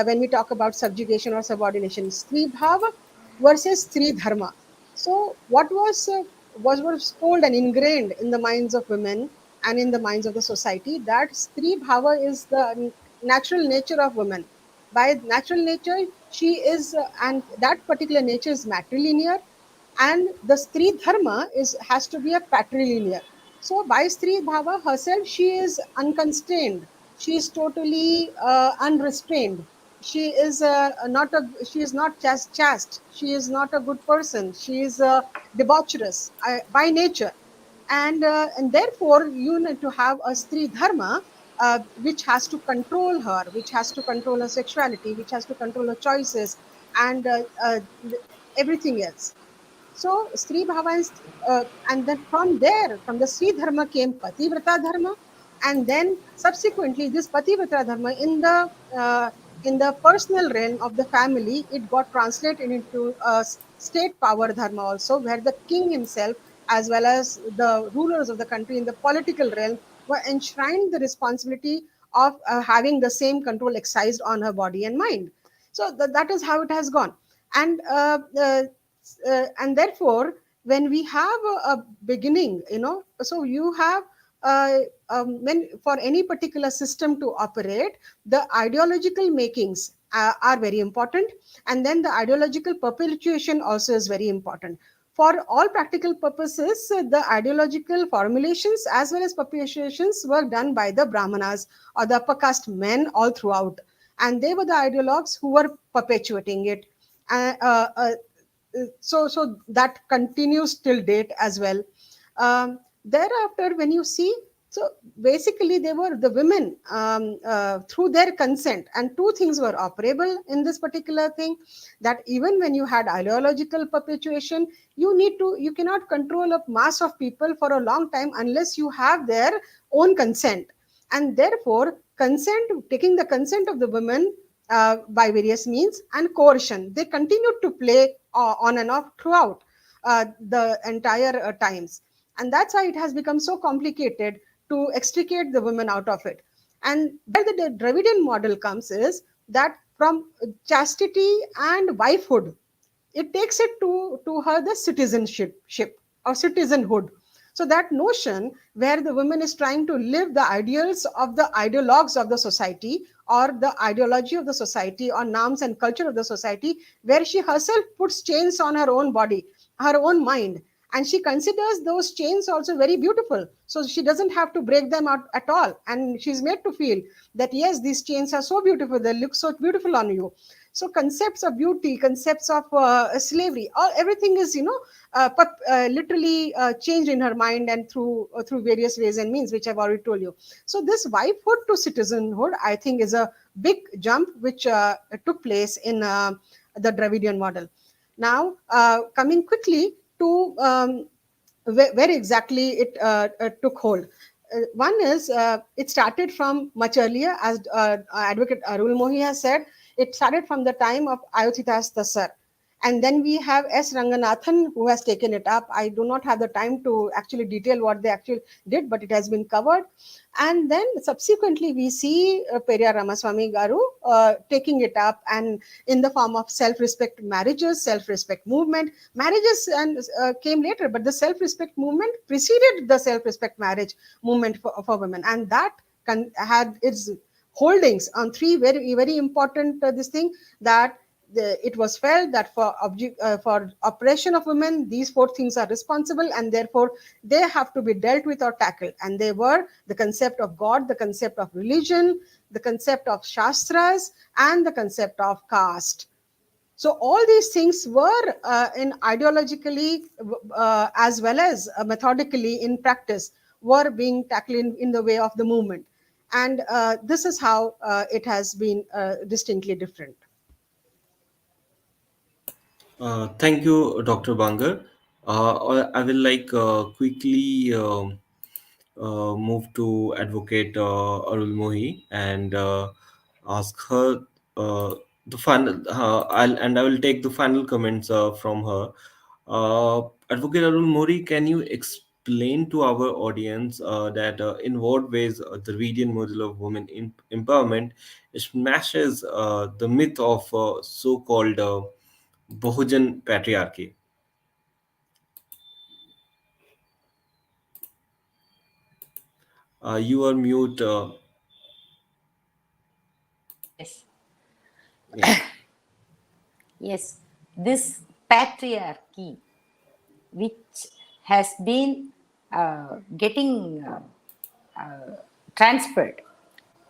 when we talk about subjugation or subordination: Sri Bhava versus Sri Dharma. So what was told and ingrained in the minds of women and in the minds of the society, that Stri Bhava is the natural nature of women. By natural nature, she is, and that particular nature is matrilinear, and the Stri Dharma has to be a patrilinear. So by Stri Bhava herself, she is unconstrained. She is totally unrestrained. She is not just chaste. She is not a good person. She is debaucherous by nature, and therefore you need to have a Stri Dharma, which has to control her, which has to control her sexuality, which has to control her choices, and everything else. So Sri Bhava and then from there, from the Sri Dharma came Pativrata Dharma, and then subsequently this Pativrata Dharma in the personal realm of the family, it got translated into state power dharma also, where the king himself, as well as the rulers of the country in the political realm, were enshrined the responsibility of having the same control exercised on her body and mind. So that is how it has gone. And uh, uh, and therefore when we have a beginning, so you have when for any particular system to operate, the ideological makings are very important, and then the ideological perpetuation also is very important. For all practical purposes, the ideological formulations as well as perpetuations were done by the brahmanas or the upper caste men all throughout, and they were the ideologues who were perpetuating it. uh, uh, uh, so that continues till date as well. Thereafter when you see, so basically they were the women, through their consent, and two things were operable in this particular thing, that even when you had ideological perpetuation, you cannot control a mass of people for a long time unless you have their own consent. And therefore taking the consent of the women by various means and coercion, they continued to play on and off throughout the entire times. And that's why it has become so complicated to extricate the women out of it. And where the Dravidian model comes is that from chastity and wifehood, it takes it to her the citizenship or citizenhood. So that notion where the woman is trying to live the ideals of the ideologues of the society, or the ideology of the society, or norms and culture of the society, where she herself puts chains on her own body, her own mind, and she considers those chains also very beautiful, so she doesn't have to break them out at all, and she's made to feel that yes, these chains are so beautiful, they look so beautiful on you. So concepts of beauty, concepts of slavery, all everything is literally changed in her mind, and through various ways and means, which I've already told you. So this wifehood to citizenhood, I think, is a big jump which took place in the Dravidian model. Now coming quickly to where exactly it took hold. One is it started from much earlier, as Advocate Arulmozhi has said. It started from the time of Ayodhyadas Tasar. And then we have S. Ranganathan, who has taken it up. I do not have the time to actually detail what they actually did, but it has been covered. And then subsequently, we see Periyar Ramaswamy Garu taking it up, and in the form of self-respect marriages, self-respect movement. Marriages and came later, but the self-respect movement preceded the self-respect marriage movement for women, and that had its holdings on three very very important this thing, that it was felt that for oppression of women, these four things are responsible, and therefore they have to be dealt with or tackled. And they were the concept of God, the concept of religion, the concept of shastras, and the concept of caste. So all these things were in ideologically as well as methodically in practice, were being tackled in the way of the movement. And this is how it has been distinctly different. Thank you, Dr. Bangar. I will quickly move to Advocate Arulmozhi and ask her the final. I will take the final comments from her. Advocate Arulmozhi, can you explain to our audience that in what ways the Dravidian model of women empowerment smashes the myth of so-called Bahujan patriarchy? You are mute. Yes, Yeah. yes. This patriarchy, which has been getting transferred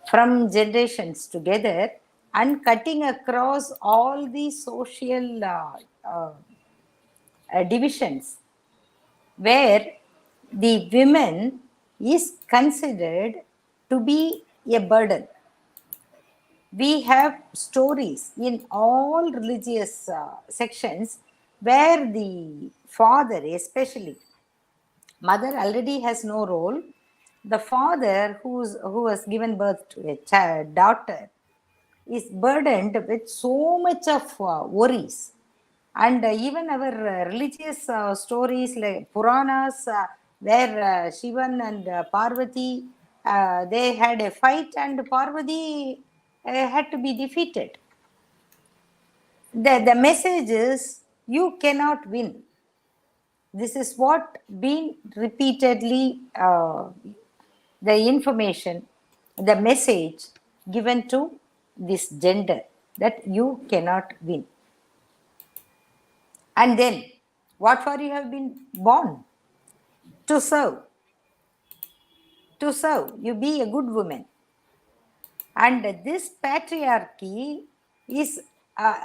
from generations together and cutting across all the social divisions, where the women is considered to be a burden. We have stories in all religious sections where the father, especially mother, already has no role. The father, who was given birth to a child, daughter, is burdened with so much of worries. And even our religious stories like Puranas, where Shivan and Parvati, they had a fight and Parvati had to be defeated. The message is you cannot win. This is what been repeatedly the information, the message given to this gender, that you cannot win. And then, what for you have been born? To serve. To serve. You be a good woman. And this patriarchy is,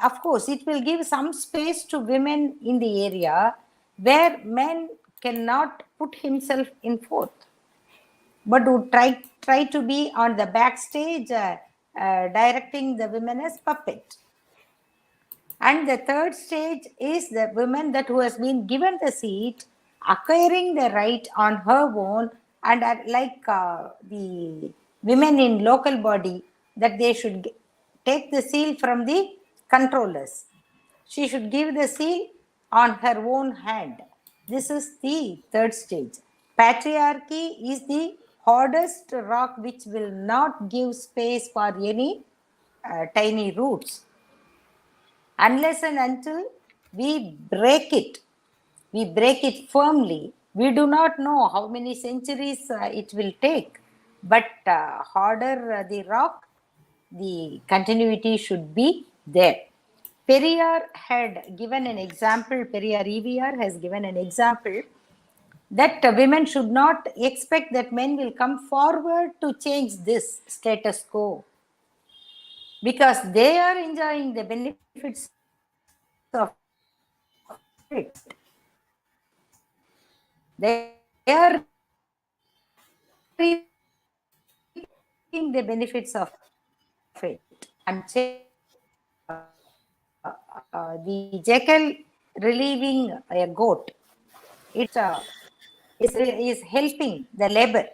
of course, it will give some space to women in the area where men cannot put himself in forth, but would try to be on the backstage, directing the women as puppet. And the third stage is the woman that who has been given the seat, acquiring the right on her own, and like the women in local body, that they should take the seal from the controllers. She should give the seal on her own hand. This is the third stage. Patriarchy is the hardest rock which will not give space for any tiny roots. Unless and until we break it firmly, we do not know how many centuries it will take. But harder the rock, the continuity should be there. Periyar had given an example, Periyar EVR has given an example that women should not expect that men will come forward to change this status quo, because they are enjoying the benefits of it. They are reaping the benefits of it. I'm checking the jackal relieving a goat. It is helping the labor.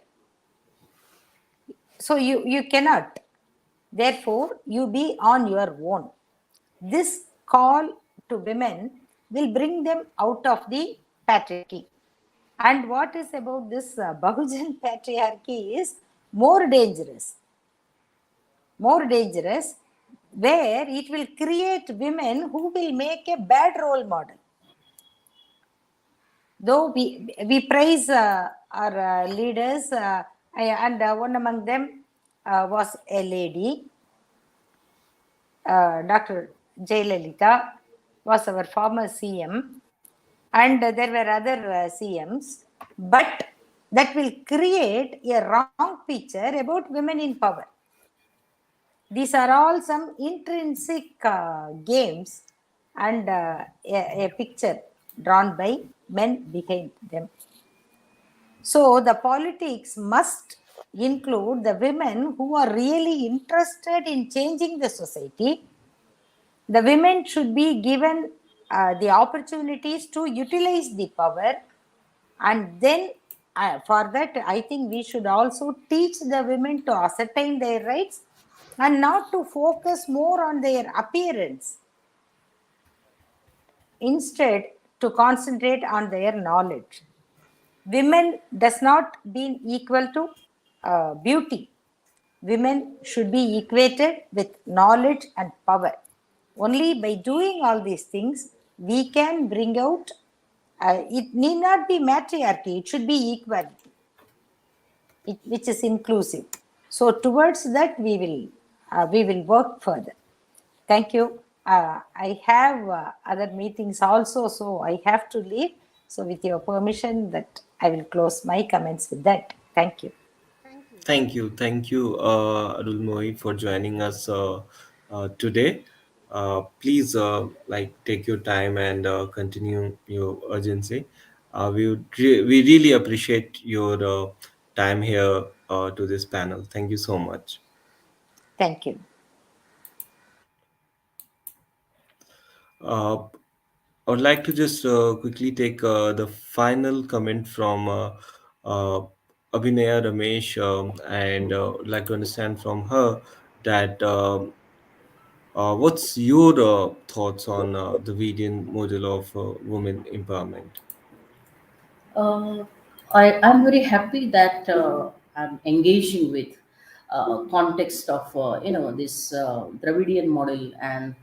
So you cannot. Therefore, you be on your own. This call to women will bring them out of the patriarchy. And what is about this Bahujan patriarchy is more dangerous, where it will create women who will make a bad role model. Though we praise our leaders, and one among them was a lady, Dr. Jayalalitha was our former CM, and there were other CMs, but that will create a wrong picture about women in power. These are all some intrinsic games and a picture drawn by men behind them. So the politics must include the women who are really interested in changing the society. The women should be given the opportunities to utilize the power, and then for that I think we should also teach the women to ascertain their rights and not to focus more on their appearance, instead to concentrate on their knowledge. Women does not mean equal to beauty. Women should be equated with knowledge and power. Only by doing all these things, we can bring out, it need not be matriarchy, it should be equality. which is inclusive. So towards that we will work further. Thank you. I have other meetings also, so I have to leave. So with your permission, that I will close my comments with that. Thank you. Thank you. Thank you, Arulmozhi, for joining us today. Please, take your time and continue your urgency. We really appreciate your time here to this panel. Thank you so much. Thank you. Uh, I would like to just quickly take the final comment from uh, Abhinaya Ramesh, and would like to understand from her that what's your thoughts on the Dravidian model of women empowerment? Uh, I'm very happy that I'm engaging with context of this Dravidian model and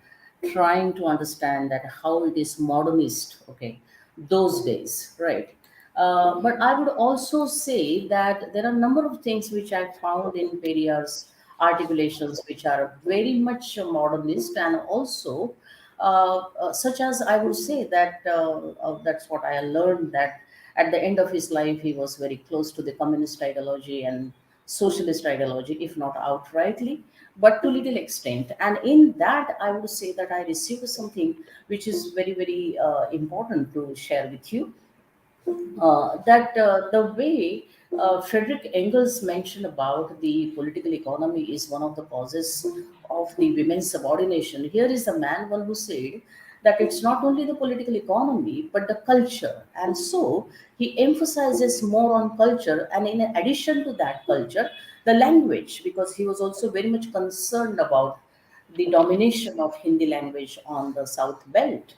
trying to understand that how it is modernist. Okay, those days, right? But I would also say that there are a number of things which I found in Periyar's articulations which are very much modernist and also such as I would say that that's what I learned that at the end of his life he was very close to the communist ideology and socialist ideology, if not outrightly, but to little extent. And in that, I would say that I received something which is very, very important to share with you that the way Frederick Engels mentioned about the political economy is one of the causes of the women's subordination. Here is a man one who said that it's not only the political economy but the culture, and so he emphasizes more on culture, and in addition to that culture, the language, because he was also very much concerned about the domination of Hindi language on the South Belt.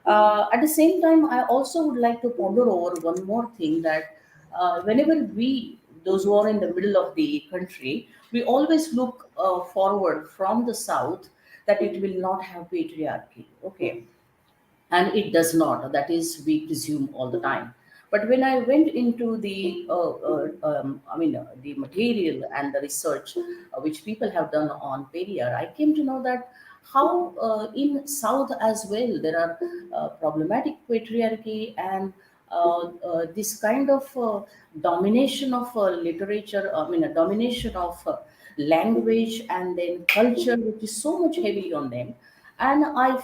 At the same time, I also would like to ponder over one more thing that whenever we, those who are in the middle of the country, we always look forward from the South that it will not have patriarchy. Okay, and it does not, that is we presume all the time. But when I went into the the material and the research which people have done on Periyar, I came to know that how in South as well there are problematic patriarchy and this kind of domination of literature, a domination of language and then culture which is so much heavily on them. And I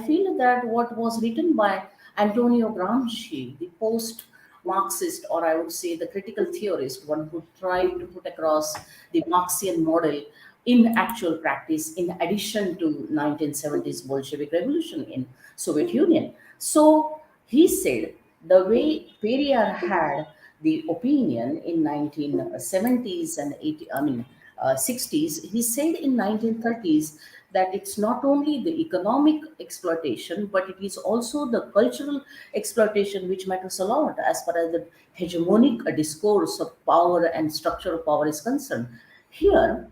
feel that what was written by Antonio Gramsci, the post Marxist, or I would say the critical theorist, one who tried to put across the Marxian model in actual practice, in addition to 1970s Bolshevik Revolution in Soviet Union. So he said the way Periyar had the opinion in 1970s and 80, 60s, he said in 1930s that it's not only the economic exploitation, but it is also the cultural exploitation which matters a lot as far as the hegemonic discourse of power and structure of power is concerned. Here,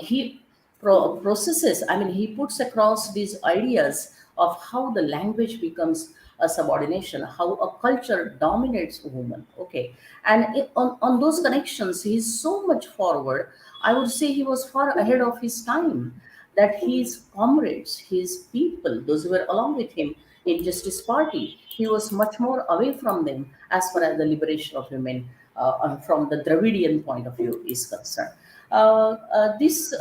he processes, he puts across these ideas of how the language becomes a subordination, how a culture dominates a woman. Okay. And on those connections, he's so much forward. I would say he was far ahead of his time, that his comrades, his people, those who were along with him in Justice Party, he was much more away from them as far as the liberation of women from the Dravidian point of view is concerned. This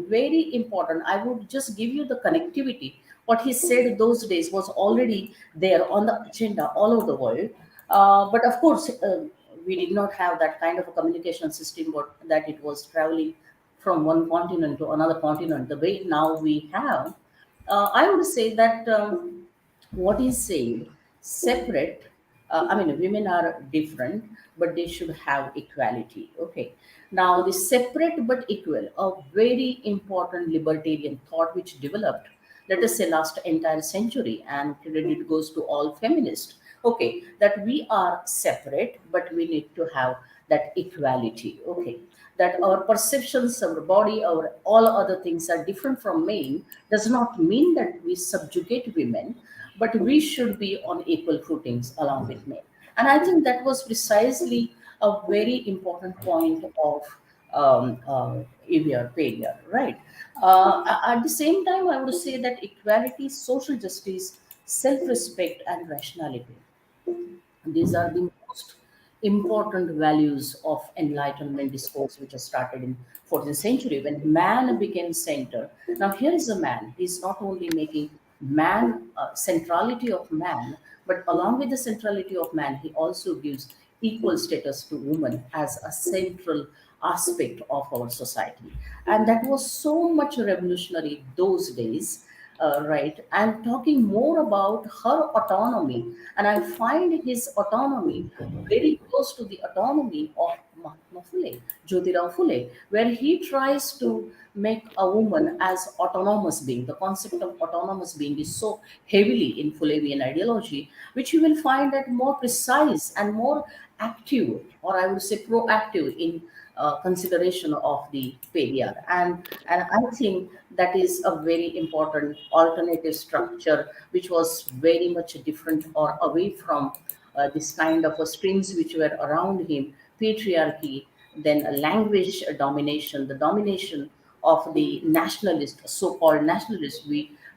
very important. I would just give you the connectivity. What he said those days was already there on the agenda all over the world. But of course, we did not have that kind of a communication system, but that it was traveling from one continent to another continent. The way now we have, I would say that. What is said separate, women are different but they should have equality. Okay, now the separate but equal, a very important libertarian thought which developed, let us say, last entire century, and credit goes to all feminists. Okay, that we are separate but we need to have that equality. Okay, that our perceptions, our body, our all other things are different from men does not mean that we subjugate women, but we should be on equal footings along with men. And I think that was precisely a very important point of failure, right? At the same time, I would say that equality, social justice, self-respect, and rationality, these are the most important values of Enlightenment discourse, which has started in 14th century when man became center. Now here is a man. He's not only making man centrality of man, but along with the centrality of man, he also gives equal status to woman as a central aspect of our society, and that was so much revolutionary those days, right? I'm talking more about her autonomy, and I find his autonomy very close to the autonomy of Mahatma Phule, Jyotirao Phule, where he tries to make a woman as autonomous being. The concept of autonomous being is so heavily in Phulevian ideology, which you will find that more precise and more active, or I would say proactive in consideration of the failure. And I think that is a very important alternative structure, which was very much different or away from this kind of a strings which were around him, patriarchy, then a language domination, the domination of the nationalist, so-called nationalist,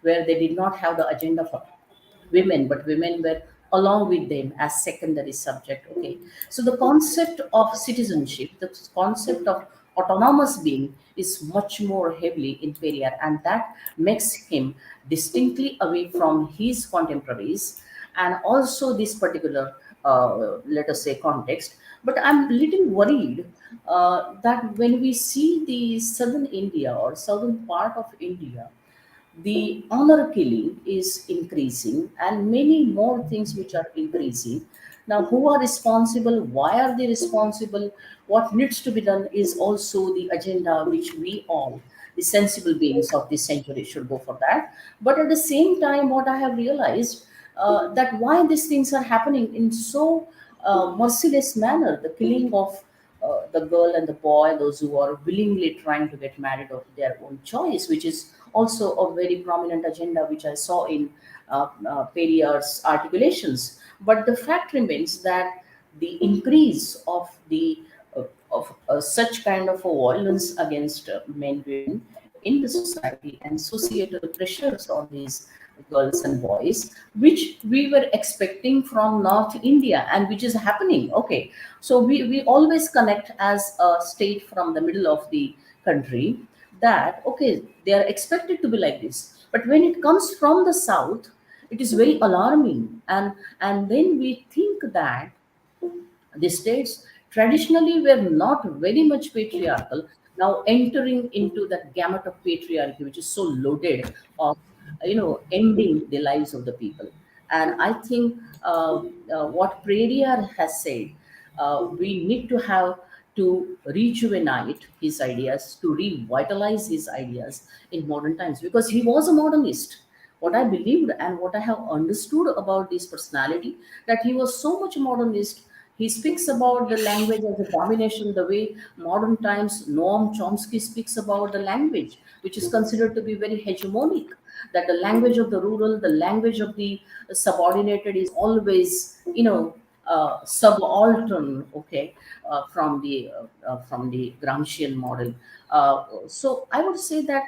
where they did not have the agenda for women, but women were along with them as secondary subject. Okay, so the concept of citizenship, the concept of autonomous being is much more heavily in Periyar, and that makes him distinctly away from his contemporaries and also this particular, let us say, context. But I'm little worried that when we see the southern India or southern part of India, the honor killing is increasing and many more things which are increasing. Now who are responsible, why are they responsible, what needs to be done is also the agenda which we all, the sensible beings of this century, should go for that. But at the same time, what I have realized, that why these things are happening in so merciless manner, the killing of the girl and the boy, those who are willingly trying to get married of their own choice, which is also a very prominent agenda which I saw in Periyar's articulations. But the fact remains that the increase of the of such kind of a violence against men, women in the society, and societal pressures on these girls and boys, which we were expecting from North India and which is happening. Okay, so we always connect as a state from the middle of the country that, okay, they are expected to be like this. But when it comes from the south, it is very alarming. And then we think that the states traditionally were not very much patriarchal, now entering into that gamut of patriarchy, which is so loaded of, ending the lives of the people. And I think what Prerrier has said, we need to have to rejuvenate his ideas, to revitalize his ideas in modern times, because he was a modernist. What I believed and what I have understood about this personality, that he was so much modernist. He speaks about the language as a domination, the way modern times Noam Chomsky speaks about the language, which is considered to be very hegemonic. That the language of the rural, the language of the subordinated is always, subaltern. Okay, from the Gramscian model. So I would say that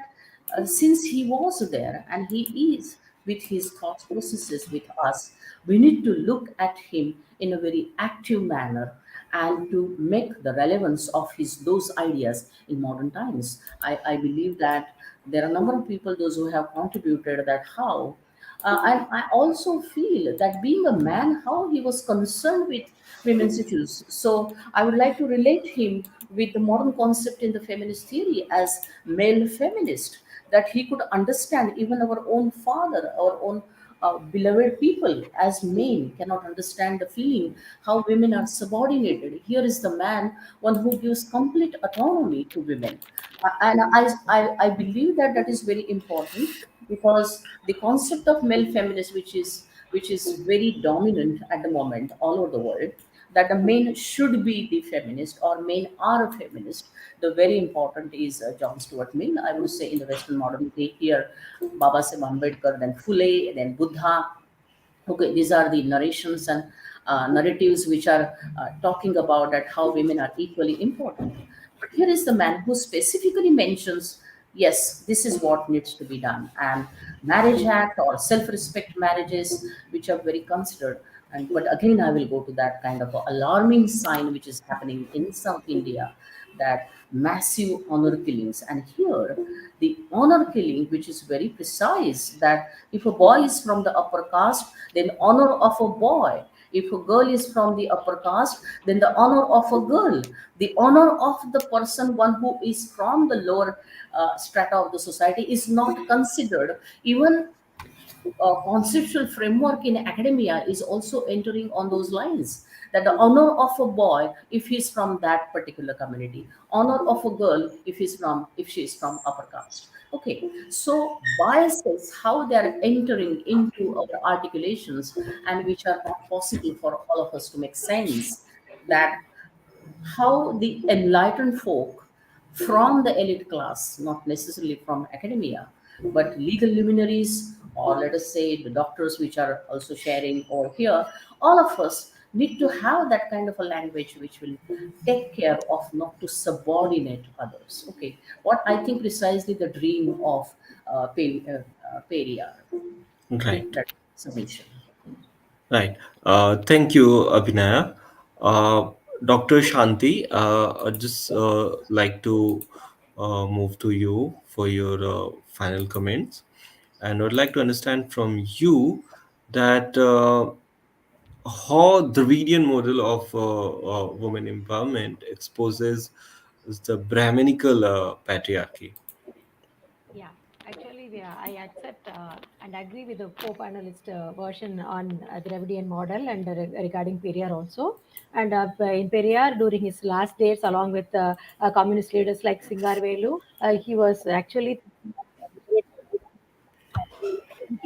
since he was there and he is with his thought processes with us, we need to look at him in a very active manner and to make the relevance of his those ideas in modern times. I believe that there are a number of people, those who have contributed, that how and I also feel that being a man, how he was concerned with women's issues. So I would like to relate him with the modern concept in the feminist theory as male feminist, that he could understand even our own father, our own beloved people as men cannot understand the feeling how women are subordinated. Here is the man, one who gives complete autonomy to women. And I believe that that is very important, because the concept of male feminist, which is very dominant at the moment all over the world, that the men should be the feminist or men are a feminist. The very important is John Stuart Mill. I would say in the Western modernity here, Baba Saheb Ambedkar, then Phule, then Buddha, Okay, these are the narrations and narratives which are talking about that how women are equally important. But here is the man who specifically mentions, yes, this is what needs to be done. And Marriage Act or self-respect marriages, which are very considered. And but again, I will go to that kind of alarming sign which is happening in South India, that massive honor killings. And here, the honor killing, which is very precise, that if a boy is from the upper caste, then honor of a boy. If a girl is from the upper caste, then the honor of a girl. The honor of the person, one who is from the lower strata of the society, is not considered. Even conceptual framework in academia is also entering on those lines, that the honor of a boy if he's from that particular community, honor of a girl if she is from upper caste. Okay, so biases, how they are entering into our articulations, and which are not possible for all of us to make sense, that how the enlightened folk from the elite class, not necessarily from academia, but legal luminaries, or let us say the doctors, which are also sharing over here, all of us need to have that kind of a language which will take care of not to subordinate others. Okay, what I think precisely the dream of Periyar. Okay, Right. that submission. Right. Thank you, Abhinaya. Dr. Shanti, I'd just like to move to you for your final comments. And I'd like to understand from you that how the Dravidian model of women empowerment exposes the Brahmanical patriarchy. Yeah, actually, I accept and agree with the co-panelist version on the Dravidian model and regarding Periyar also. And in Periyar, during his last days, along with communist leaders like Singarvelu, he was actually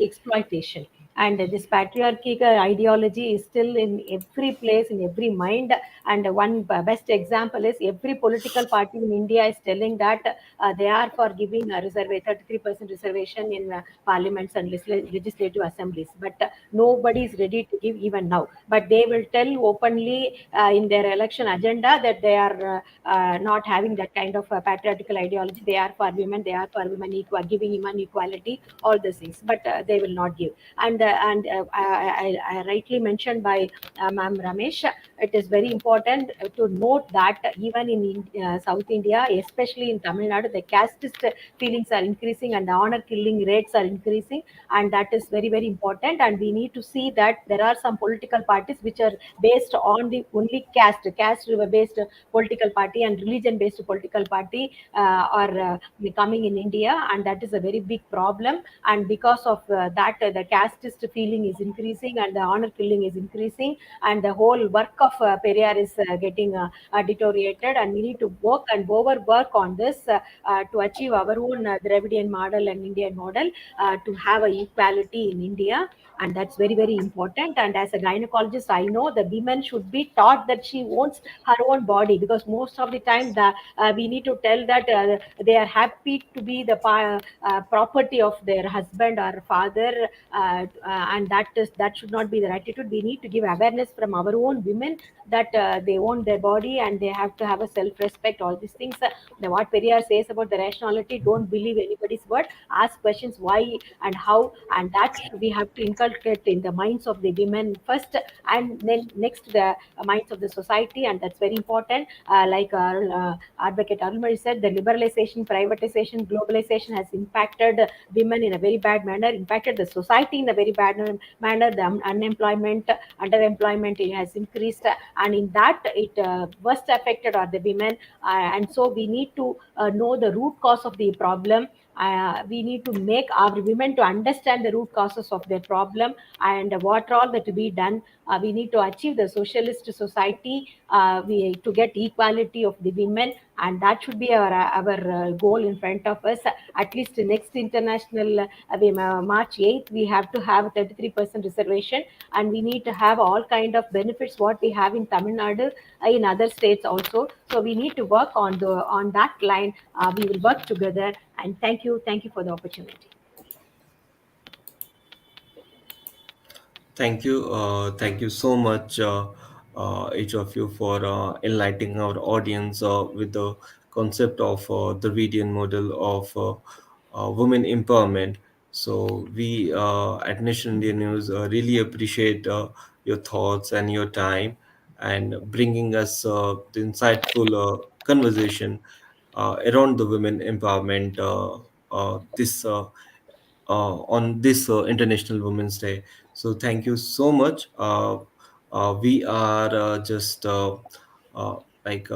exploitation. And this patriarchal ideology is still in every place, in every mind. And one best example is every political party in India is telling that they are for giving a 33% reservation in parliaments and legislative assemblies. But nobody is ready to give even now. But they will tell openly in their election agenda that they are not having that kind of patriarchal ideology. They are for women, they are for women equal, giving women equality, all these things, but they will not give. I rightly mentioned by Ma'am Ramesh, it is very important to note that even in South India, especially in Tamil Nadu, the casteist feelings are increasing and the honor killing rates are increasing, and that is very, very important. And we need to see that there are some political parties which are based on the only caste based political party and religion based political party are coming in India, and that is a very big problem. And because of that, the casteist feeling is increasing and the honor killing is increasing, and the whole work of Periyar is getting deteriorated, and we need to work and overwork on this to achieve our own Dravidian model and Indian model, to have a equality in India. And that's very, very important. And as a gynecologist, I know the women should be taught that she owns her own body, because most of the time we need to tell that they are happy to be the property of their husband or father, and that should not be the attitude. We need to give awareness from our own women that they own their body and they have to have a self-respect. All these things, what Periyar says about the rationality, don't believe anybody's word. Ask questions why and how, and that we have to inculcate in the minds of the women first, and then next the minds of the society, and that's very important. Like Advocate Arulmozhi said, the liberalization, privatization, globalization has impacted women in a very bad manner, impacted the society in a very bad manner. The unemployment, underemployment, it has increased, and in that it worst affected are the women. And so we need to know the root cause of the problem. We need to make our women to understand the root causes of their problem and what all that to be done. We need to achieve the socialist society, to get equality of the women, and that should be our goal in front of us. At least the next international March 8th, we have to have 33% reservation, and we need to have all kind of benefits what we have in Tamil Nadu, in other states also. So we need to work on that line. We will work together. And thank you for the opportunity. Thank you so much, each of you, for enlightening our audience with the concept of the Dravidian model of women empowerment. So we at Nation India News really appreciate your thoughts and your time and bringing us the insightful conversation around the women empowerment this on this International Women's Day. So thank you so much. We are just uh, like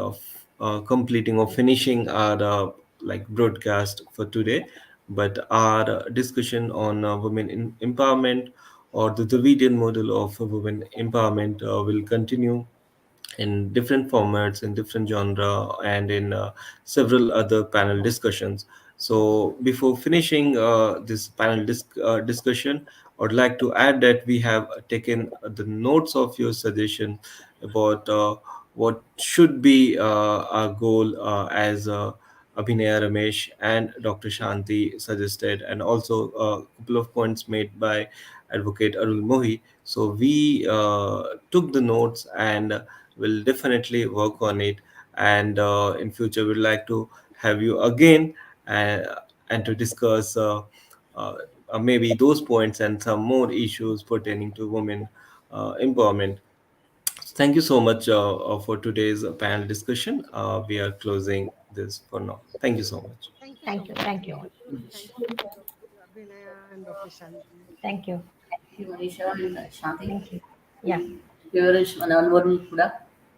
completing or finishing our like broadcast for today, but our discussion on women empowerment or the Dravidian model of women empowerment will continue in different formats, in different genre, and in several other panel discussions. So before finishing this panel discussion, I would like to add that we have taken the notes of your suggestion about what should be our goal as Abhinaya Ramesh and Dr. Shanti suggested, and also a couple of points made by Advocate Arulmozhi. So we took the notes and will definitely work on it. And in future, we'd like to have you again uh, and to discuss uh, maybe those points and some more issues pertaining to women empowerment. Thank you so much for today's panel discussion. We are closing this for now. Thank you so much. Thank you so Thank you. much. Thank you Thank all. you. Thank you, Dr. Abhinaya and Dr. Shanti. Thank you. Thank you, Manisha and Shanti. Thank you. Yeah. Viewers, మనవరు కూడా